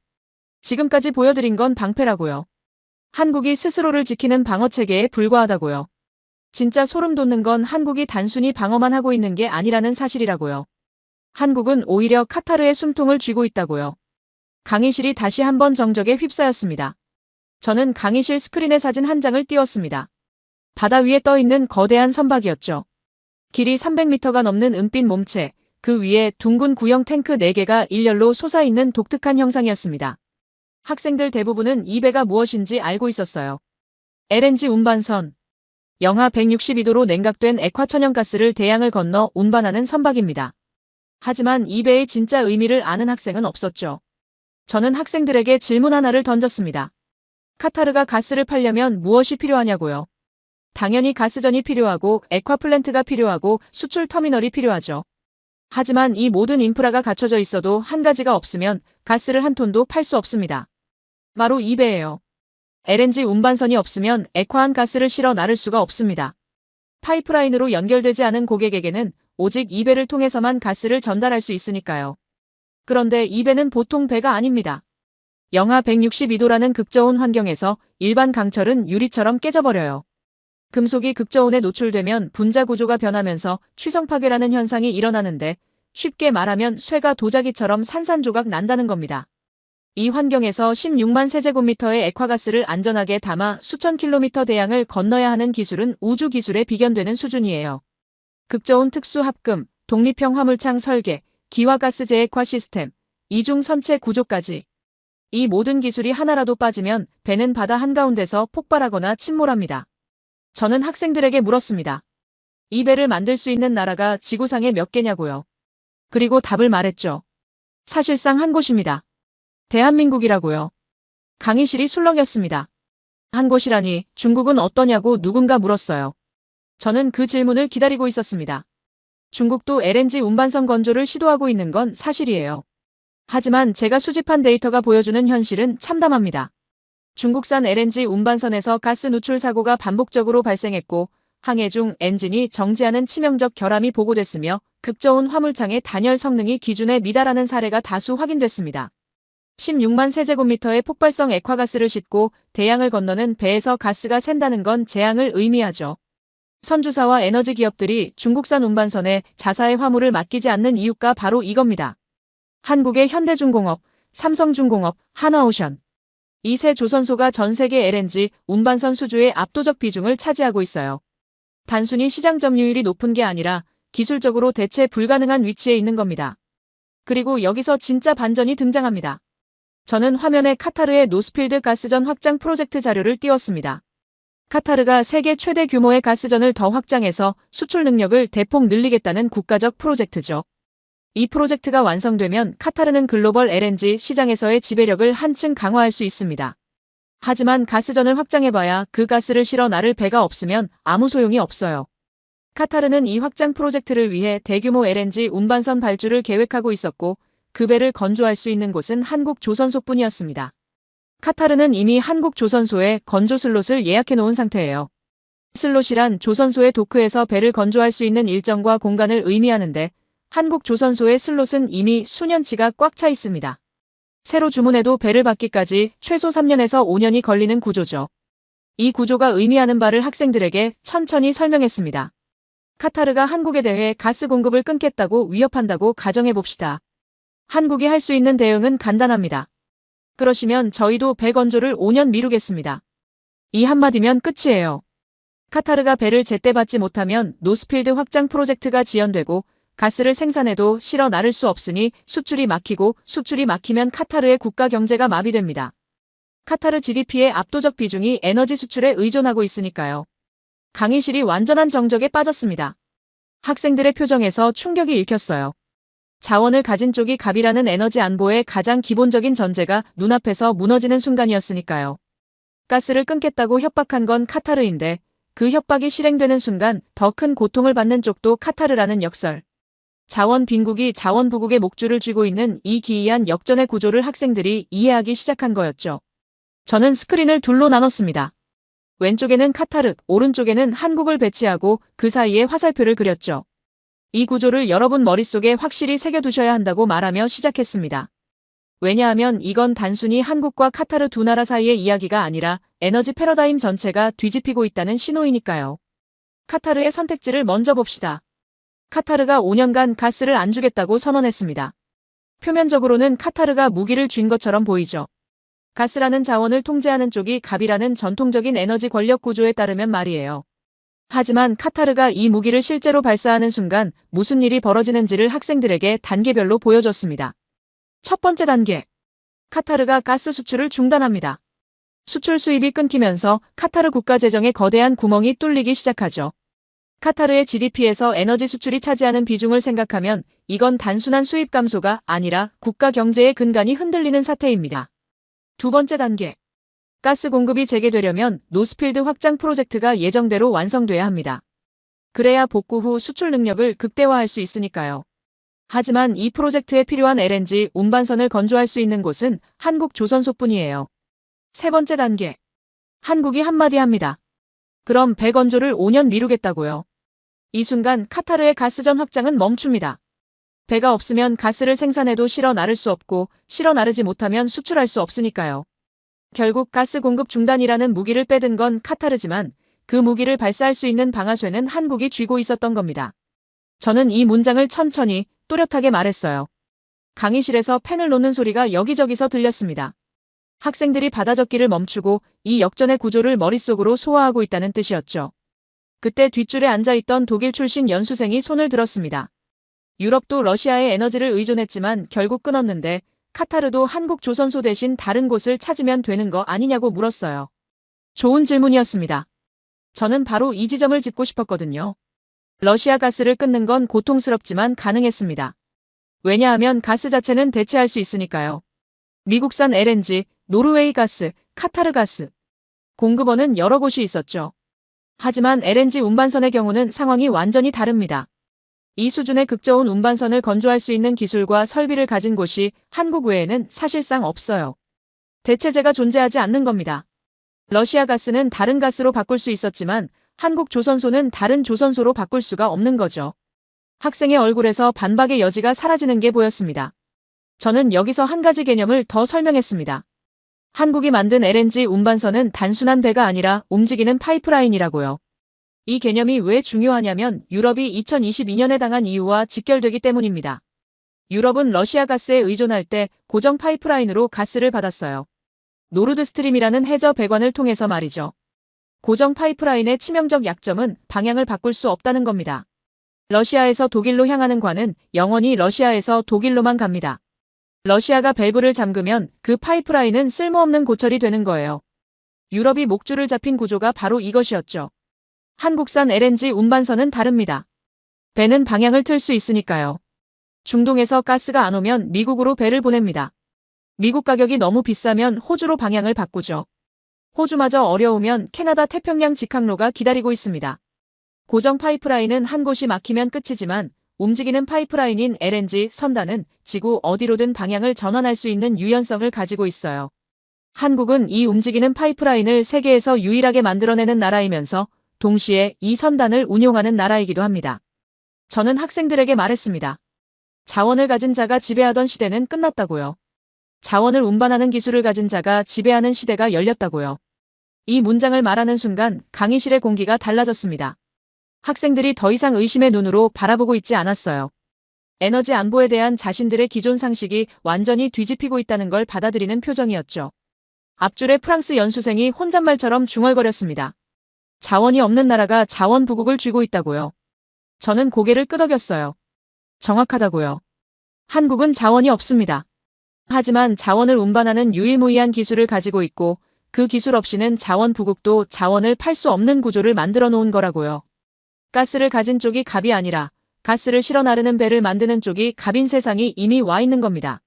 지금까지 보여드린 건 방패라고요. 한국이 스스로를 지키는 방어체계에 불과하다고요. 진짜 소름 돋는 건 한국이 단순히 방어만 하고 있는 게 아니라는 사실이라고요. 한국은 오히려 카타르의 숨통을 쥐고 있다고요. 강의실이 다시 한번 정적에 휩싸였습니다. 저는 강의실 스크린에 사진 한 장을 띄웠습니다. 바다 위에 떠있는 거대한 선박이었죠. 길이 300m가 넘는 은빛 몸체, 그 위에 둥근 구형 탱크 4개가 일렬로 솟아있는 독특한 형상이었습니다. 학생들 대부분은 이 배가 무엇인지 알고 있었어요. LNG 운반선. 영하 162도로 냉각된 액화천연가스를 대양을 건너 운반하는 선박입니다. 하지만 이 배의 진짜 의미를 아는 학생은 없었죠. 저는 학생들에게 질문 하나를 던졌습니다. 카타르가 가스를 팔려면 무엇이 필요하냐고요. 당연히 가스전이 필요하고 액화플랜트가 필요하고 수출 터미널이 필요하죠. 하지만 이 모든 인프라가 갖춰져 있어도 한 가지가 없으면 가스를 한 톤도 팔 수 없습니다. 바로 이 배예요. LNG 운반선이 없으면 액화한 가스를 실어 나를 수가 없습니다. 파이프라인으로 연결되지 않은 고객에게는 오직 이 배를 통해서만 가스를 전달할 수 있으니까요. 그런데 이 배는 보통 배가 아닙니다. 영하 162도라는 극저온 환경에서 일반 강철은 유리처럼 깨져버려요. 금속이 극저온에 노출되면 분자 구조가 변하면서 취성 파괴라는 현상이 일어나는데 쉽게 말하면 쇠가 도자기처럼 산산조각 난다는 겁니다. 이 환경에서 16만 세제곱미터의 액화가스를 안전하게 담아 수천 킬로미터 대양을 건너야 하는 기술은 우주 기술에 비견되는 수준이에요. 극저온 특수 합금, 독립형 화물창 설계, 기화가스 재액화 시스템, 이중 선체 구조까지. 이 모든 기술이 하나라도 빠지면 배는 바다 한가운데서 폭발하거나 침몰합니다. 저는 학생들에게 물었습니다. 이 배를 만들 수 있는 나라가 지구상에 몇 개냐고요. 그리고 답을 말했죠. 사실상 한 곳입니다. 대한민국이라고요. 강의실이 술렁였습니다. 한 곳이라니 중국은 어떠냐고 누군가 물었어요. 저는 그 질문을 기다리고 있었습니다. 중국도 LNG 운반선 건조를 시도하고 있는 건 사실이에요. 하지만 제가 수집한 데이터가 보여주는 현실은 참담합니다. 중국산 LNG 운반선에서 가스 누출 사고가 반복적으로 발생했고 항해 중 엔진이 정지하는 치명적 결함이 보고됐으며 극저온 화물창의 단열 성능이 기준에 미달하는 사례가 다수 확인됐습니다. 16만 세제곱미터의 폭발성 액화가스를 싣고 대양을 건너는 배에서 가스가 샌다는 건 재앙을 의미하죠. 선주사와 에너지 기업들이 중국산 운반선에 자사의 화물을 맡기지 않는 이유가 바로 이겁니다. 한국의 현대중공업, 삼성중공업, 한화오션. 이 세 조선소가 전 세계 LNG 운반선 수주의 압도적 비중을 차지하고 있어요. 단순히 시장 점유율이 높은 게 아니라 기술적으로 대체 불가능한 위치에 있는 겁니다. 그리고 여기서 진짜 반전이 등장합니다. 저는 화면에 카타르의 노스필드 가스전 확장 프로젝트 자료를 띄웠습니다. 카타르가 세계 최대 규모의 가스전을 더 확장해서 수출 능력을 대폭 늘리겠다는 국가적 프로젝트죠. 이 프로젝트가 완성되면 카타르는 글로벌 LNG 시장에서의 지배력을 한층 강화할 수 있습니다. 하지만 가스전을 확장해봐야 그 가스를 실어 나를 배가 없으면 아무 소용이 없어요. 카타르는 이 확장 프로젝트를 위해 대규모 LNG 운반선 발주를 계획하고 있었고 그 배를 건조할 수 있는 곳은 한국 조선소뿐이었습니다. 카타르는 이미 한국 조선소에 건조 슬롯을 예약해 놓은 상태예요. 슬롯이란 조선소의 도크에서 배를 건조할 수 있는 일정과 공간을 의미하는데 한국 조선소의 슬롯은 이미 수년치가 꽉 차 있습니다. 새로 주문해도 배를 받기까지 최소 3년에서 5년이 걸리는 구조죠. 이 구조가 의미하는 바를 학생들에게 천천히 설명했습니다. 카타르가 한국에 대해 가스 공급을 끊겠다고 위협한다고 가정해봅시다. 한국이 할 수 있는 대응은 간단합니다. 그러시면 저희도 배 건조를 5년 미루겠습니다. 이 한마디면 끝이에요. 카타르가 배를 제때 받지 못하면 노스필드 확장 프로젝트가 지연되고 가스를 생산해도 실어 나를 수 없으니 수출이 막히고 수출이 막히면 카타르의 국가 경제가 마비됩니다. 카타르 GDP의 압도적 비중이 에너지 수출에 의존하고 있으니까요. 강의실이 완전한 정적에 빠졌습니다. 학생들의 표정에서 충격이 읽혔어요. 자원을 가진 쪽이 갑이라는 에너지 안보의 가장 기본적인 전제가 눈앞에서 무너지는 순간이었으니까요. 가스를 끊겠다고 협박한 건 카타르인데 그 협박이 실행되는 순간 더 큰 고통을 받는 쪽도 카타르라는 역설. 자원 빈국이 자원 부국의 목줄을 쥐고 있는 이 기이한 역전의 구조를 학생들이 이해하기 시작한 거였죠. 저는 스크린을 둘로 나눴습니다. 왼쪽에는 카타르, 오른쪽에는 한국을 배치하고 그 사이에 화살표를 그렸죠. 이 구조를 여러분 머릿속에 확실히 새겨두셔야 한다고 말하며 시작했습니다. 왜냐하면 이건 단순히 한국과 카타르 두 나라 사이의 이야기가 아니라 에너지 패러다임 전체가 뒤집히고 있다는 신호이니까요. 카타르의 선택지를 먼저 봅시다. 카타르가 5년간 가스를 안 주겠다고 선언했습니다. 표면적으로는 카타르가 무기를 쥔 것처럼 보이죠. 가스라는 자원을 통제하는 쪽이 갑이라는 전통적인 에너지 권력 구조에 따르면 말이에요. 하지만 카타르가 이 무기를 실제로 발사하는 순간 무슨 일이 벌어지는지를 학생들에게 단계별로 보여줬습니다. 첫 번째 단계. 카타르가 가스 수출을 중단합니다. 수출 수입이 끊기면서 카타르 국가 재정에 거대한 구멍이 뚫리기 시작하죠. 카타르의 GDP에서 에너지 수출이 차지하는 비중을 생각하면 이건 단순한 수입 감소가 아니라 국가 경제의 근간이 흔들리는 사태입니다. 두 번째 단계. 가스 공급이 재개되려면 노스필드 확장 프로젝트가 예정대로 완성돼야 합니다. 그래야 복구 후 수출 능력을 극대화할 수 있으니까요. 하지만 이 프로젝트에 필요한 LNG 운반선을 건조할 수 있는 곳은 한국 조선소뿐이에요. 세 번째 단계. 한국이 한마디 합니다. 그럼 배 건조를 5년 미루겠다고요. 이 순간 카타르의 가스전 확장은 멈춥니다. 배가 없으면 가스를 생산해도 실어 나를 수 없고 실어 나르지 못하면 수출할 수 없으니까요. 결국 가스 공급 중단이라는 무기를 빼든 건 카타르지만 그 무기를 발사할 수 있는 방아쇠는 한국이 쥐고 있었던 겁니다. 저는 이 문장을 천천히 또렷하게 말했어요. 강의실에서 펜을 놓는 소리가 여기저기서 들렸습니다. 학생들이 받아적기를 멈추고 이 역전의 구조를 머릿속으로 소화하고 있다는 뜻이었죠. 그때 뒷줄에 앉아있던 독일 출신 연수생이 손을 들었습니다. 유럽도 러시아의 에너지를 의존했지만 결국 끊었는데 카타르도 한국 조선소 대신 다른 곳을 찾으면 되는 거 아니냐고 물었어요. 좋은 질문이었습니다. 저는 바로 이 지점을 짚고 싶었거든요. 러시아 가스를 끊는 건 고통스럽지만 가능했습니다. 왜냐하면 가스 자체는 대체할 수 있으니까요. 미국산 LNG, 노르웨이 가스, 카타르 가스. 공급원은 여러 곳이 있었죠. 하지만 LNG 운반선의 경우는 상황이 완전히 다릅니다. 이 수준의 극저온 운반선을 건조할 수 있는 기술과 설비를 가진 곳이 한국 외에는 사실상 없어요. 대체제가 존재하지 않는 겁니다. 러시아 가스는 다른 가스로 바꿀 수 있었지만 한국 조선소는 다른 조선소로 바꿀 수가 없는 거죠. 학생의 얼굴에서 반박의 여지가 사라지는 게 보였습니다. 저는 여기서 한 가지 개념을 더 설명했습니다. 한국이 만든 LNG 운반선은 단순한 배가 아니라 움직이는 파이프라인이라고요. 이 개념이 왜 중요하냐면 유럽이 2022년에 당한 이유와 직결되기 때문입니다. 유럽은 러시아 가스에 의존할 때 고정 파이프라인으로 가스를 받았어요. 노르드스트림이라는 해저 배관을 통해서 말이죠. 고정 파이프라인의 치명적 약점은 방향을 바꿀 수 없다는 겁니다. 러시아에서 독일로 향하는 관은 영원히 러시아에서 독일로만 갑니다. 러시아가 밸브를 잠그면 그 파이프라인은 쓸모없는 고철이 되는 거예요. 유럽이 목줄을 잡힌 구조가 바로 이것이었죠. 한국산 LNG 운반선은 다릅니다. 배는 방향을 틀 수 있으니까요. 중동에서 가스가 안 오면 미국으로 배를 보냅니다. 미국 가격이 너무 비싸면 호주로 방향을 바꾸죠. 호주마저 어려우면 캐나다 태평양 직항로가 기다리고 있습니다. 고정 파이프라인은 한 곳이 막히면 끝이지만 움직이는 파이프라인인 LNG 선단은 지구 어디로든 방향을 전환할 수 있는 유연성을 가지고 있어요. 한국은 이 움직이는 파이프라인을 세계에서 유일하게 만들어내는 나라이면서 동시에 이 선단을 운용하는 나라이기도 합니다. 저는 학생들에게 말했습니다. 자원을 가진 자가 지배하던 시대는 끝났다고요. 자원을 운반하는 기술을 가진 자가 지배하는 시대가 열렸다고요. 이 문장을 말하는 순간 강의실의 공기가 달라졌습니다. 학생들이 더 이상 의심의 눈으로 바라보고 있지 않았어요. 에너지 안보에 대한 자신들의 기존 상식이 완전히 뒤집히고 있다는 걸 받아들이는 표정이었죠. 앞줄에 프랑스 연수생이 혼잣말처럼 중얼거렸습니다. 자원이 없는 나라가 자원 부국을 쥐고 있다고요. 저는 고개를 끄덕였어요. 정확하다고요. 한국은 자원이 없습니다. 하지만 자원을 운반하는 유일무이한 기술을 가지고 있고 그 기술 없이는 자원 부국도 자원을 팔 수 없는 구조를 만들어 놓은 거라고요. 가스를 가진 쪽이 갑이 아니라 가스를 실어 나르는 배를 만드는 쪽이 갑인 세상이 이미 와 있는 겁니다.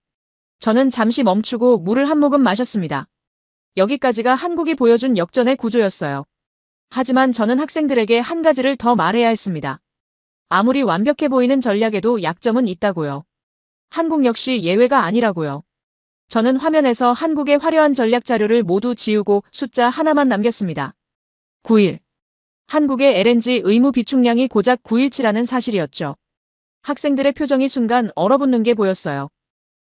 저는 잠시 멈추고 물을 한 모금 마셨습니다. 여기까지가 한국이 보여준 역전의 구조였어요. 하지만 저는 학생들에게 한 가지를 더 말해야 했습니다. 아무리 완벽해 보이는 전략에도 약점은 있다고요. 한국 역시 예외가 아니라고요. 저는 화면에서 한국의 화려한 전략 자료를 모두 지우고 숫자 하나만 남겼습니다. 9일. 한국의 LNG 의무 비축량이 고작 9일치라는 사실이었죠. 학생들의 표정이 순간 얼어붙는 게 보였어요.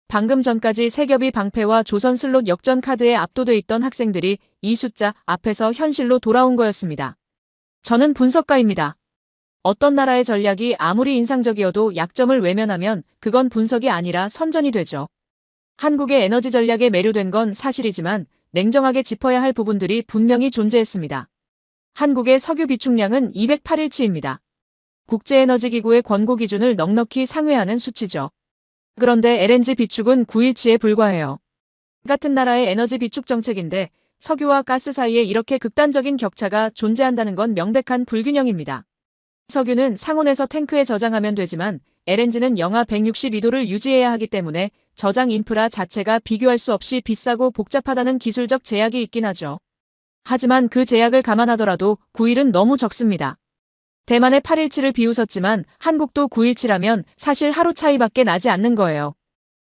방금 전까지 세겹이 방패와 조선 슬롯 역전 카드에 압도돼 있던 학생들이 이 숫자 앞에서 현실로 돌아온 거였습니다. 저는 분석가입니다. 어떤 나라의 전략이 아무리 인상적이어도 약점을 외면하면 그건 분석이 아니라 선전이 되죠. 한국의 에너지 전략에 매료된 건 사실이지만 냉정하게 짚어야 할 부분들이 분명히 존재했습니다. 한국의 석유 비축량은 208일치입니다. 국제에너지기구의 권고 기준을 넉넉히 상회하는 수치죠. 그런데 LNG 비축은 9일치에 불과해요. 같은 나라의 에너지 비축 정책인데 석유와 가스 사이에 이렇게 극단적인 격차가 존재한다는 건 명백한 불균형입니다. 석유는 상온에서 탱크에 저장하면 되지만 LNG는 영하 162도를 유지해야 하기 때문에 저장 인프라 자체가 비교할 수 없이 비싸고 복잡하다는 기술적 제약이 있긴 하죠. 하지만 그 제약을 감안하더라도 9일은 너무 적습니다. 대만의 8일치를 비웃었지만 한국도 9일치라면 사실 하루 차이밖에 나지 않는 거예요.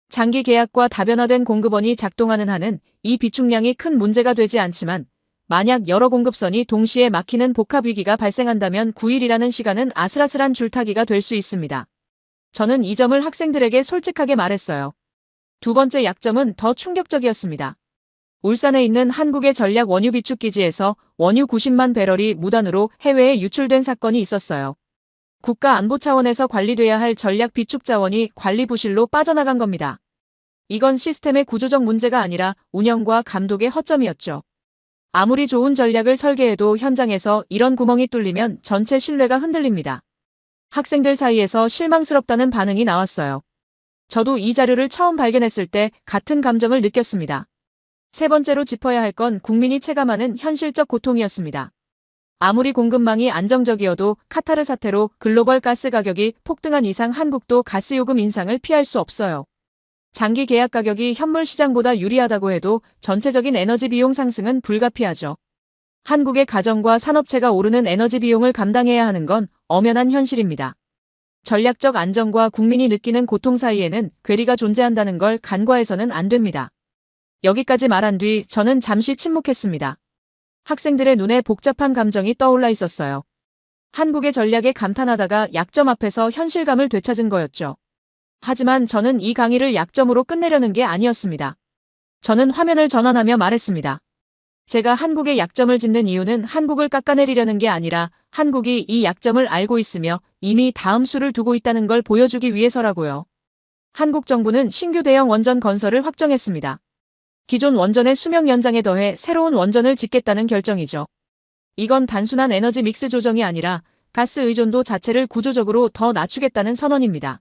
장기 계약과 다변화된 공급원이 작동하는 한은 이 비축량이 큰 문제가 되지 않지만 만약 여러 공급선이 동시에 막히는 복합 위기가 발생한다면 9일이라는 시간은 아슬아슬한 줄타기가 될 수 있습니다. 저는 이 점을 학생들에게 솔직하게 말했어요. 두 번째 약점은 더 충격적이었습니다. 울산에 있는 한국의 전략 원유 비축 기지에서 원유 90만 배럴이 무단으로 해외에 유출된 사건이 있었어요. 국가 안보 차원에서 관리돼야 할 전략 비축 자원이 관리 부실로 빠져나간 겁니다. 이건 시스템의 구조적 문제가 아니라 운영과 감독의 허점이었죠. 아무리 좋은 전략을 설계해도 현장에서 이런 구멍이 뚫리면 전체 신뢰가 흔들립니다. 학생들 사이에서 실망스럽다는 반응이 나왔어요. 저도 이 자료를 처음 발견했을 때 같은 감정을 느꼈습니다. 세 번째로 짚어야 할 건 국민이 체감하는 현실적 고통이었습니다. 아무리 공급망이 안정적이어도 카타르 사태로 글로벌 가스 가격이 폭등한 이상 한국도 가스 요금 인상을 피할 수 없어요. 장기 계약 가격이 현물 시장보다 유리하다고 해도 전체적인 에너지 비용 상승은 불가피하죠. 한국의 가정과 산업체가 오르는 에너지 비용을 감당해야 하는 건 엄연한 현실입니다. 전략적 안정과 국민이 느끼는 고통 사이에는 괴리가 존재한다는 걸 간과해서는 안 됩니다. 여기까지 말한 뒤 저는 잠시 침묵했습니다. 학생들의 눈에 복잡한 감정이 떠올라 있었어요. 한국의 전략에 감탄하다가 약점 앞에서 현실감을 되찾은 거였죠. 하지만 저는 이 강의를 약점으로 끝내려는 게 아니었습니다. 저는 화면을 전환하며 말했습니다. 제가 한국의 약점을 짚는 이유는 한국을 깎아내리려는 게 아니라 한국이 이 약점을 알고 있으며 이미 다음 수를 두고 있다는 걸 보여주기 위해서라고요. 한국 정부는 신규 대형 원전 건설을 확정했습니다. 기존 원전의 수명 연장에 더해 새로운 원전을 짓겠다는 결정이죠. 이건 단순한 에너지 믹스 조정이 아니라 가스 의존도 자체를 구조적으로 더 낮추겠다는 선언입니다.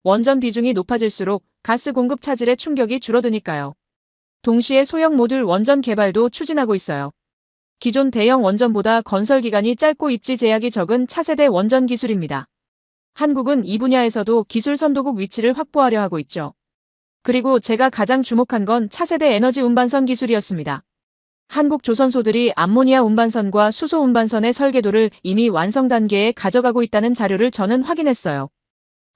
원전 비중이 높아질수록 가스 공급 차질의 충격이 줄어드니까요. 동시에 소형 모듈 원전 개발도 추진하고 있어요. 기존 대형 원전보다 건설 기간이 짧고 입지 제약이 적은 차세대 원전 기술입니다. 한국은 이 분야에서도 기술 선도국 위치를 확보하려 하고 있죠. 그리고 제가 가장 주목한 건 차세대 에너지 운반선 기술이었습니다. 한국 조선소들이 암모니아 운반선과 수소 운반선의 설계도를 이미 완성 단계에 가져가고 있다는 자료를 저는 확인했어요.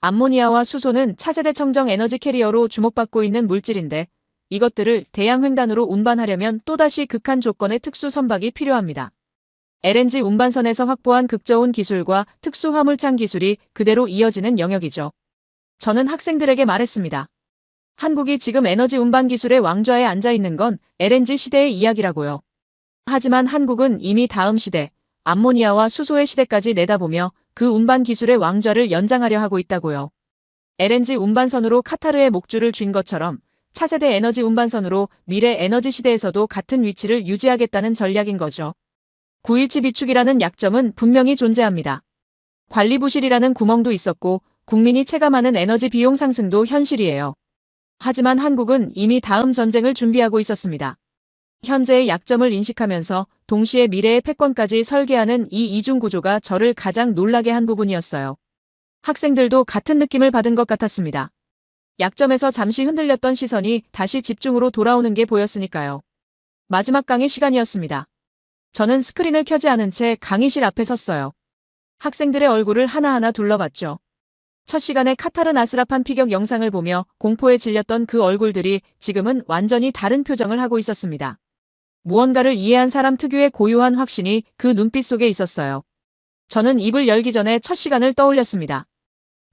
암모니아와 수소는 차세대 청정 에너지 캐리어로 주목받고 있는 물질인데 이것들을 대양 횡단으로 운반하려면 또다시 극한 조건의 특수 선박이 필요합니다. LNG 운반선에서 확보한 극저온 기술과 특수 화물창 기술이 그대로 이어지는 영역이죠. 저는 학생들에게 말했습니다. 한국이 지금 에너지 운반 기술의 왕좌에 앉아 있는 건 LNG 시대의 이야기라고요. 하지만 한국은 이미 다음 시대, 암모니아와 수소의 시대까지 내다보며 그 운반 기술의 왕좌를 연장하려 하고 있다고요. LNG 운반선으로 카타르의 목줄을 쥔 것처럼 차세대 에너지 운반선으로 미래 에너지 시대에서도 같은 위치를 유지하겠다는 전략인 거죠. 9일치 비축이라는 약점은 분명히 존재합니다. 관리 부실이라는 구멍도 있었고 국민이 체감하는 에너지 비용 상승도 현실이에요. 하지만 한국은 이미 다음 전쟁을 준비하고 있었습니다. 현재의 약점을 인식하면서 동시에 미래의 패권까지 설계하는 이 이중 구조가 저를 가장 놀라게 한 부분이었어요. 학생들도 같은 느낌을 받은 것 같았습니다. 약점에서 잠시 흔들렸던 시선이 다시 집중으로 돌아오는 게 보였으니까요. 마지막 강의 시간이었습니다. 저는 스크린을 켜지 않은 채 강의실 앞에 섰어요. 학생들의 얼굴을 하나하나 둘러봤죠. 첫 시간에 카타르 나스라판 피격 영상을 보며 공포에 질렸던 그 얼굴들이 지금은 완전히 다른 표정을 하고 있었습니다. 무언가를 이해한 사람 특유의 고요한 확신이 그 눈빛 속에 있었어요. 저는 입을 열기 전에 첫 시간을 떠올렸습니다.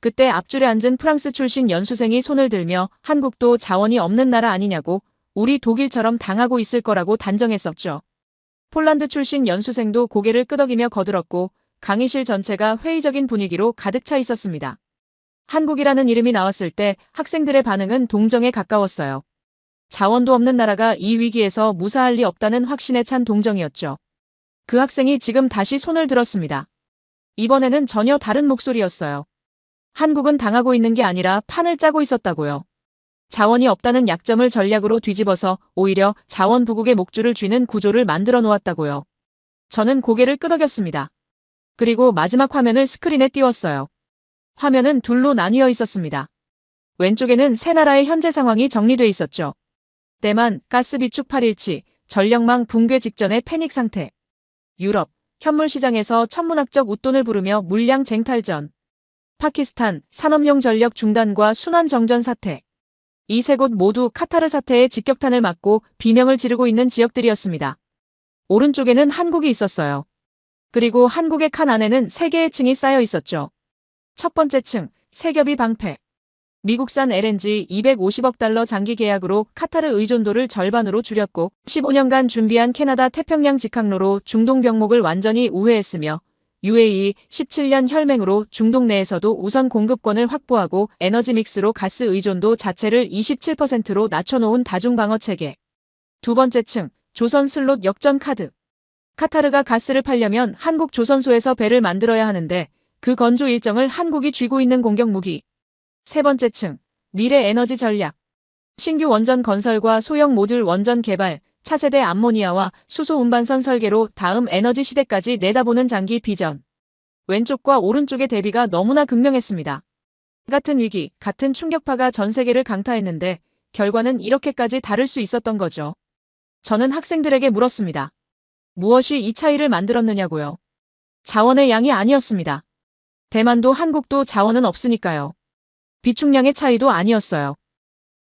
그때 앞줄에 앉은 프랑스 출신 연수생이 손을 들며 한국도 자원이 없는 나라 아니냐고, 우리 독일처럼 당하고 있을 거라고 단정했었죠. 폴란드 출신 연수생도 고개를 끄덕이며 거들었고 강의실 전체가 회의적인 분위기로 가득 차 있었습니다. 한국이라는 이름이 나왔을 때 학생들의 반응은 동정에 가까웠어요. 자원도 없는 나라가 이 위기에서 무사할 리 없다는 확신에 찬 동정이었죠. 그 학생이 지금 다시 손을 들었습니다. 이번에는 전혀 다른 목소리였어요. 한국은 당하고 있는 게 아니라 판을 짜고 있었다고요. 자원이 없다는 약점을 전략으로 뒤집어서 오히려 자원 부국의 목줄을 쥐는 구조를 만들어 놓았다고요. 저는 고개를 끄덕였습니다. 그리고 마지막 화면을 스크린에 띄웠어요. 화면은 둘로 나뉘어 있었습니다. 왼쪽에는 세 나라의 현재 상황이 정리돼 있었죠. 대만, 가스 비축 8일치, 전력망 붕괴 직전의 패닉 상태. 유럽, 현물 시장에서 천문학적 웃돈을 부르며 물량 쟁탈전. 파키스탄, 산업용 전력 중단과 순환 정전 사태. 이 세 곳 모두 카타르 사태의 직격탄을 맞고 비명을 지르고 있는 지역들이었습니다. 오른쪽에는 한국이 있었어요. 그리고 한국의 칸 안에는 세 개의 층이 쌓여 있었죠. 첫 번째 층, 세겹이 방패. 미국산 LNG 250억 달러 장기 계약으로 카타르 의존도를 절반으로 줄였고 15년간 준비한 캐나다 태평양 직항로로 중동 병목을 완전히 우회했으며 UAE 17년 혈맹으로 중동 내에서도 우선 공급권을 확보하고 에너지 믹스로 가스 의존도 자체를 27%로 낮춰놓은 다중방어 체계. 두 번째 층, 조선 슬롯 역전 카드. 카타르가 가스를 팔려면 한국 조선소에서 배를 만들어야 하는데 그 건조 일정을 한국이 쥐고 있는 공격 무기. 세 번째 층, 미래 에너지 전략. 신규 원전 건설과 소형 모듈 원전 개발, 차세대 암모니아와 수소 운반선 설계로 다음 에너지 시대까지 내다보는 장기 비전. 왼쪽과 오른쪽의 대비가 너무나 극명했습니다. 같은 위기, 같은 충격파가 전 세계를 강타했는데 결과는 이렇게까지 다를 수 있었던 거죠. 저는 학생들에게 물었습니다. 무엇이 이 차이를 만들었느냐고요. 자원의 양이 아니었습니다. 대만도 한국도 자원은 없으니까요. 비축량의 차이도 아니었어요.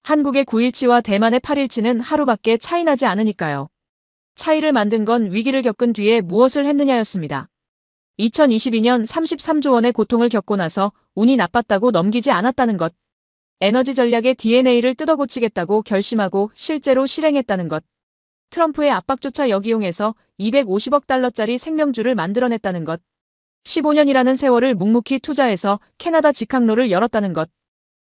한국의 9일치와 대만의 8일치는 하루밖에 차이 나지 않으니까요. 차이를 만든 건 위기를 겪은 뒤에 무엇을 했느냐였습니다. 2022년 33조 원의 고통을 겪고 나서 운이 나빴다고 넘기지 않았다는 것. 에너지 전략의 DNA를 뜯어고치겠다고 결심하고 실제로 실행했다는 것. 트럼프의 압박조차 역이용해서 250억 달러짜리 생명줄을 만들어냈다는 것. 15년이라는 세월을 묵묵히 투자해서 캐나다 직항로를 열었다는 것.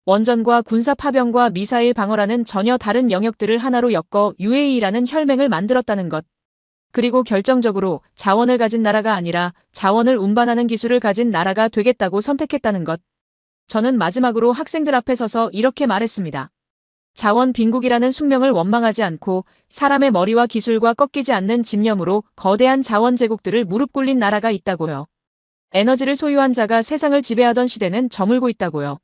원전과 군사 파병과 미사일 방어라는 전혀 다른 영역들을 하나로 엮어 UAE라는 혈맹을 만들었다는 것. 그리고 결정적으로 자원을 가진 나라가 아니라 자원을 운반하는 기술을 가진 나라가 되겠다고 선택했다는 것. 저는 마지막으로 학생들 앞에 서서 이렇게 말했습니다. 자원 빈국이라는 숙명을 원망하지 않고 사람의 머리와 기술과 꺾이지 않는 집념으로 거대한 자원 제국들을 무릎 꿇린 나라가 있다고요. 에너지를 소유한 자가 세상을 지배하던 시대는 저물고 있다고요.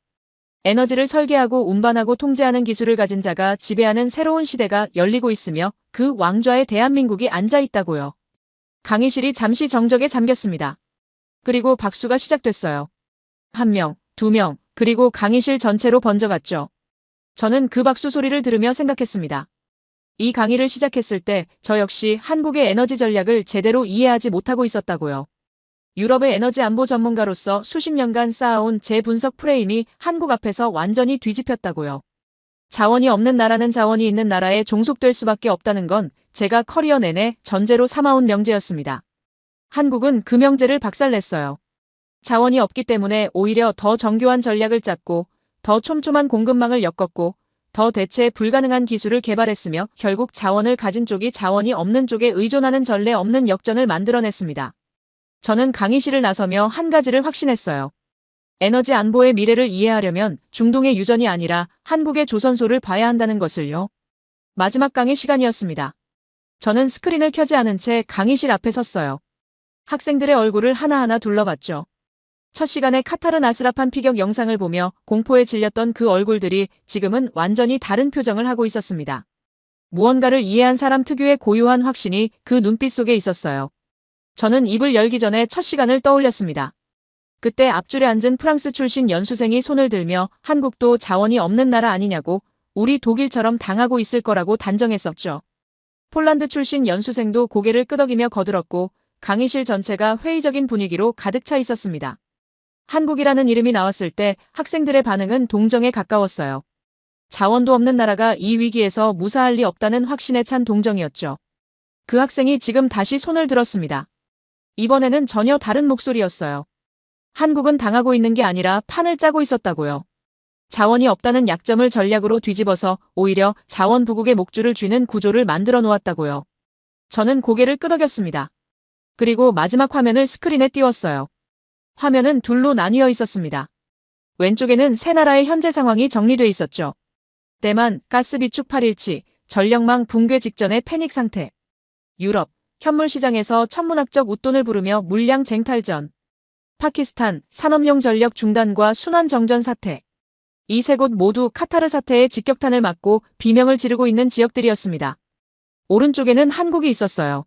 에너지를 설계하고 운반하고 통제하는 기술을 가진 자가 지배하는 새로운 시대가 열리고 있으며 그 왕좌에 대한민국이 앉아 있다고요. 강의실이 잠시 정적에 잠겼습니다. 그리고 박수가 시작됐어요. 1명, 2명, 그리고 강의실 전체로 번져갔죠. 저는 그 박수 소리를 들으며 생각했습니다. 이 강의를 시작했을 때 저 역시 한국의 에너지 전략을 제대로 이해하지 못하고 있었다고요. 유럽의 에너지 안보 전문가로서 수십 년간 쌓아온 제 분석 프레임이 한국 앞에서 완전히 뒤집혔다고요. 자원이 없는 나라는 자원이 있는 나라에 종속될 수밖에 없다는 건 제가 커리어 내내 전제로 삼아온 명제였습니다. 한국은 그 명제를 박살냈어요. 자원이 없기 때문에 오히려 더 정교한 전략을 짰고 더 촘촘한 공급망을 엮었고 더 대체 불가능한 기술을 개발했으며 결국 자원을 가진 쪽이 자원이 없는 쪽에 의존하는 전례 없는 역전을 만들어냈습니다. 저는 강의실을 나서며 한 가지를 확신했어요. 에너지 안보의 미래를 이해하려면 중동의 유전이 아니라 한국의 조선소를 봐야 한다는 것을요. 마지막 강의 시간이었습니다. 저는 스크린을 켜지 않은 채 강의실 앞에 섰어요. 학생들의 얼굴을 하나하나 둘러봤죠. 첫 시간에 카타르 나스라판 피격 영상을 보며 공포에 질렸던 그 얼굴들이 지금은 완전히 다른 표정을 하고 있었습니다. 무언가를 이해한 사람 특유의 고유한 확신이 그 눈빛 속에 있었어요. 저는 입을 열기 전에 첫 시간을 떠올렸습니다. 그때 앞줄에 앉은 프랑스 출신 연수생이 손을 들며 한국도 자원이 없는 나라 아니냐고 우리 독일처럼 당하고 있을 거라고 단정했었죠. 폴란드 출신 연수생도 고개를 끄덕이며 거들었고 강의실 전체가 회의적인 분위기로 가득 차 있었습니다. 한국이라는 이름이 나왔을 때 학생들의 반응은 동정에 가까웠어요. 자원도 없는 나라가 이 위기에서 무사할 리 없다는 확신에 찬 동정이었죠. 그 학생이 지금 다시 손을 들었습니다. 이번에는 전혀 다른 목소리였어요. 한국은 당하고 있는 게 아니라 판을 짜고 있었다고요. 자원이 없다는 약점을 전략으로 뒤집어서 오히려 자원 부국의 목줄을 쥐는 구조를 만들어 놓았다고요. 저는 고개를 끄덕였습니다. 그리고 마지막 화면을 스크린에 띄웠어요. 화면은 둘로 나뉘어 있었습니다. 왼쪽에는 세 나라의 현재 상황이 정리돼 있었죠. 대만, 가스 비축 8일치, 전력망 붕괴 직전의 패닉 상태. 유럽, 현물 시장에서 천문학적 웃돈을 부르며 물량 쟁탈전. 파키스탄, 산업용 전력 중단과 순환 정전 사태. 이 세 곳 모두 카타르 사태의 직격탄을 맞고 비명을 지르고 있는 지역들이었습니다. 오른쪽에는 한국이 있었어요.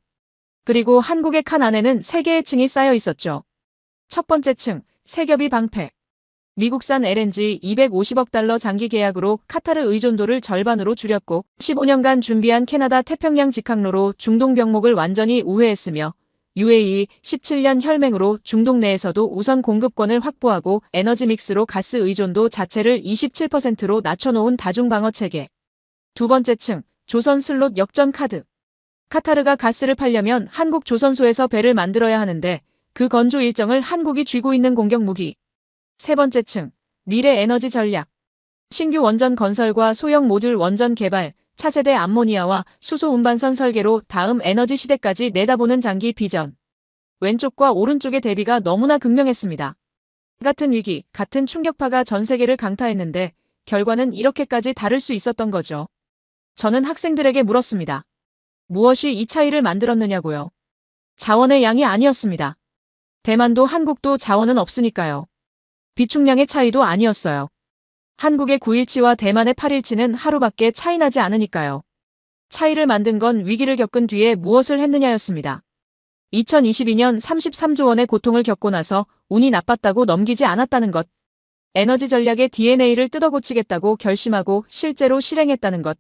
그리고 한국의 칸 안에는 세 개의 층이 쌓여 있었죠. 첫 번째 층, 세겹이 방패. 미국산 LNG 250억 달러 장기 계약으로 카타르 의존도를 절반으로 줄였고 15년간 준비한 캐나다 태평양 직항로로 중동 병목을 완전히 우회했으며 UAE 17년 혈맹으로 중동 내에서도 우선 공급권을 확보하고 에너지 믹스로 가스 의존도 자체를 27%로 낮춰놓은 다중방어 체계. 두 번째 층, 조선 슬롯 역전 카드. 카타르가 가스를 팔려면 한국 조선소에서 배를 만들어야 하는데 그 건조 일정을 한국이 쥐고 있는 공격 무기. 세 번째 층, 미래 에너지 전략. 신규 원전 건설과 소형 모듈 원전 개발, 차세대 암모니아와 수소 운반선 설계로 다음 에너지 시대까지 내다보는 장기 비전. 왼쪽과 오른쪽의 대비가 너무나 극명했습니다. 같은 위기, 같은 충격파가 전 세계를 강타했는데 결과는 이렇게까지 다를 수 있었던 거죠. 저는 학생들에게 물었습니다. 무엇이 이 차이를 만들었느냐고요. 자원의 양이 아니었습니다. 대만도 한국도 자원은 없으니까요. 비축량의 차이도 아니었어요. 한국의 9일치와 대만의 8일치는 하루밖에 차이 나지 않으니까요. 차이를 만든 건 위기를 겪은 뒤에 무엇을 했느냐였습니다. 2022년 33조 원의 고통을 겪고 나서 운이 나빴다고 넘기지 않았다는 것. 에너지 전략의 DNA를 뜯어고치겠다고 결심하고 실제로 실행했다는 것.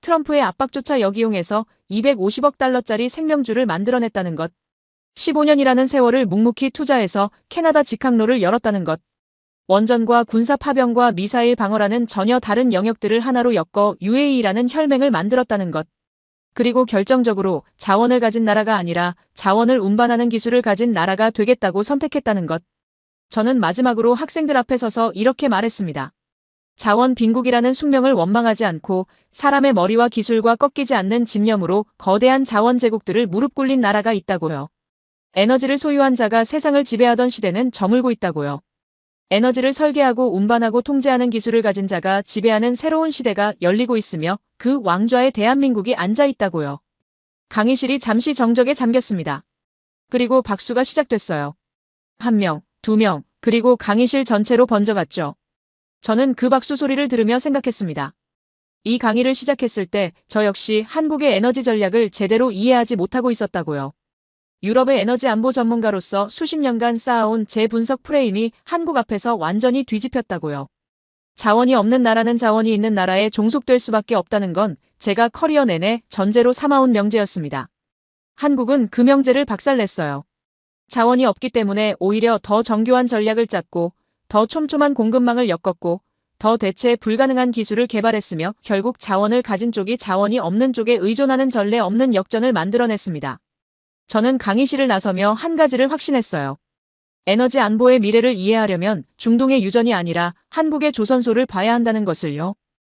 트럼프의 압박조차 역이용해서 250억 달러짜리 생명줄을 만들어냈다는 것. 15년이라는 세월을 묵묵히 투자해서 캐나다 직항로를 열었다는 것. 원전과 군사 파병과 미사일 방어라는 전혀 다른 영역들을 하나로 엮어 UAE라는 혈맹을 만들었다는 것. 그리고 결정적으로 자원을 가진 나라가 아니라 자원을 운반하는 기술을 가진 나라가 되겠다고 선택했다는 것. 저는 마지막으로 학생들 앞에 서서 이렇게 말했습니다. 자원 빈국이라는 숙명을 원망하지 않고 사람의 머리와 기술과 꺾이지 않는 집념으로 거대한 자원 제국들을 무릎 꿇린 나라가 있다고요. 에너지를 소유한 자가 세상을 지배하던 시대는 저물고 있다고요. 에너지를 설계하고 운반하고 통제하는 기술을 가진 자가 지배하는 새로운 시대가 열리고 있으며 그 왕좌에 대한민국이 앉아 있다고요. 강의실이 잠시 정적에 잠겼습니다. 그리고 박수가 시작됐어요. 1명, 2명, 그리고 강의실 전체로 번져갔죠. 저는 그 박수 소리를 들으며 생각했습니다. 이 강의를 시작했을 때 저 역시 한국의 에너지 전략을 제대로 이해하지 못하고 있었다고요. 유럽의 에너지 안보 전문가로서 수십 년간 쌓아온 제 분석 프레임이 한국 앞에서 완전히 뒤집혔다고요. 자원이 없는 나라는 자원이 있는 나라에 종속될 수밖에 없다는 건 제가 커리어 내내 전제로 삼아온 명제였습니다. 한국은 그 명제를 박살냈어요. 자원이 없기 때문에 오히려 더 정교한 전략을 짰고 더 촘촘한 공급망을 엮었고 더 대체 불가능한 기술을 개발했으며 결국 자원을 가진 쪽이 자원이 없는 쪽에 의존하는 전례 없는 역전을 만들어냈습니다. 저는 강의실을 나서며 한 가지를 확신했어요. 에너지 안보의 미래를 이해하려면 중동의 유전이 아니라 한국의 조선소를 봐야 한다는 것을요.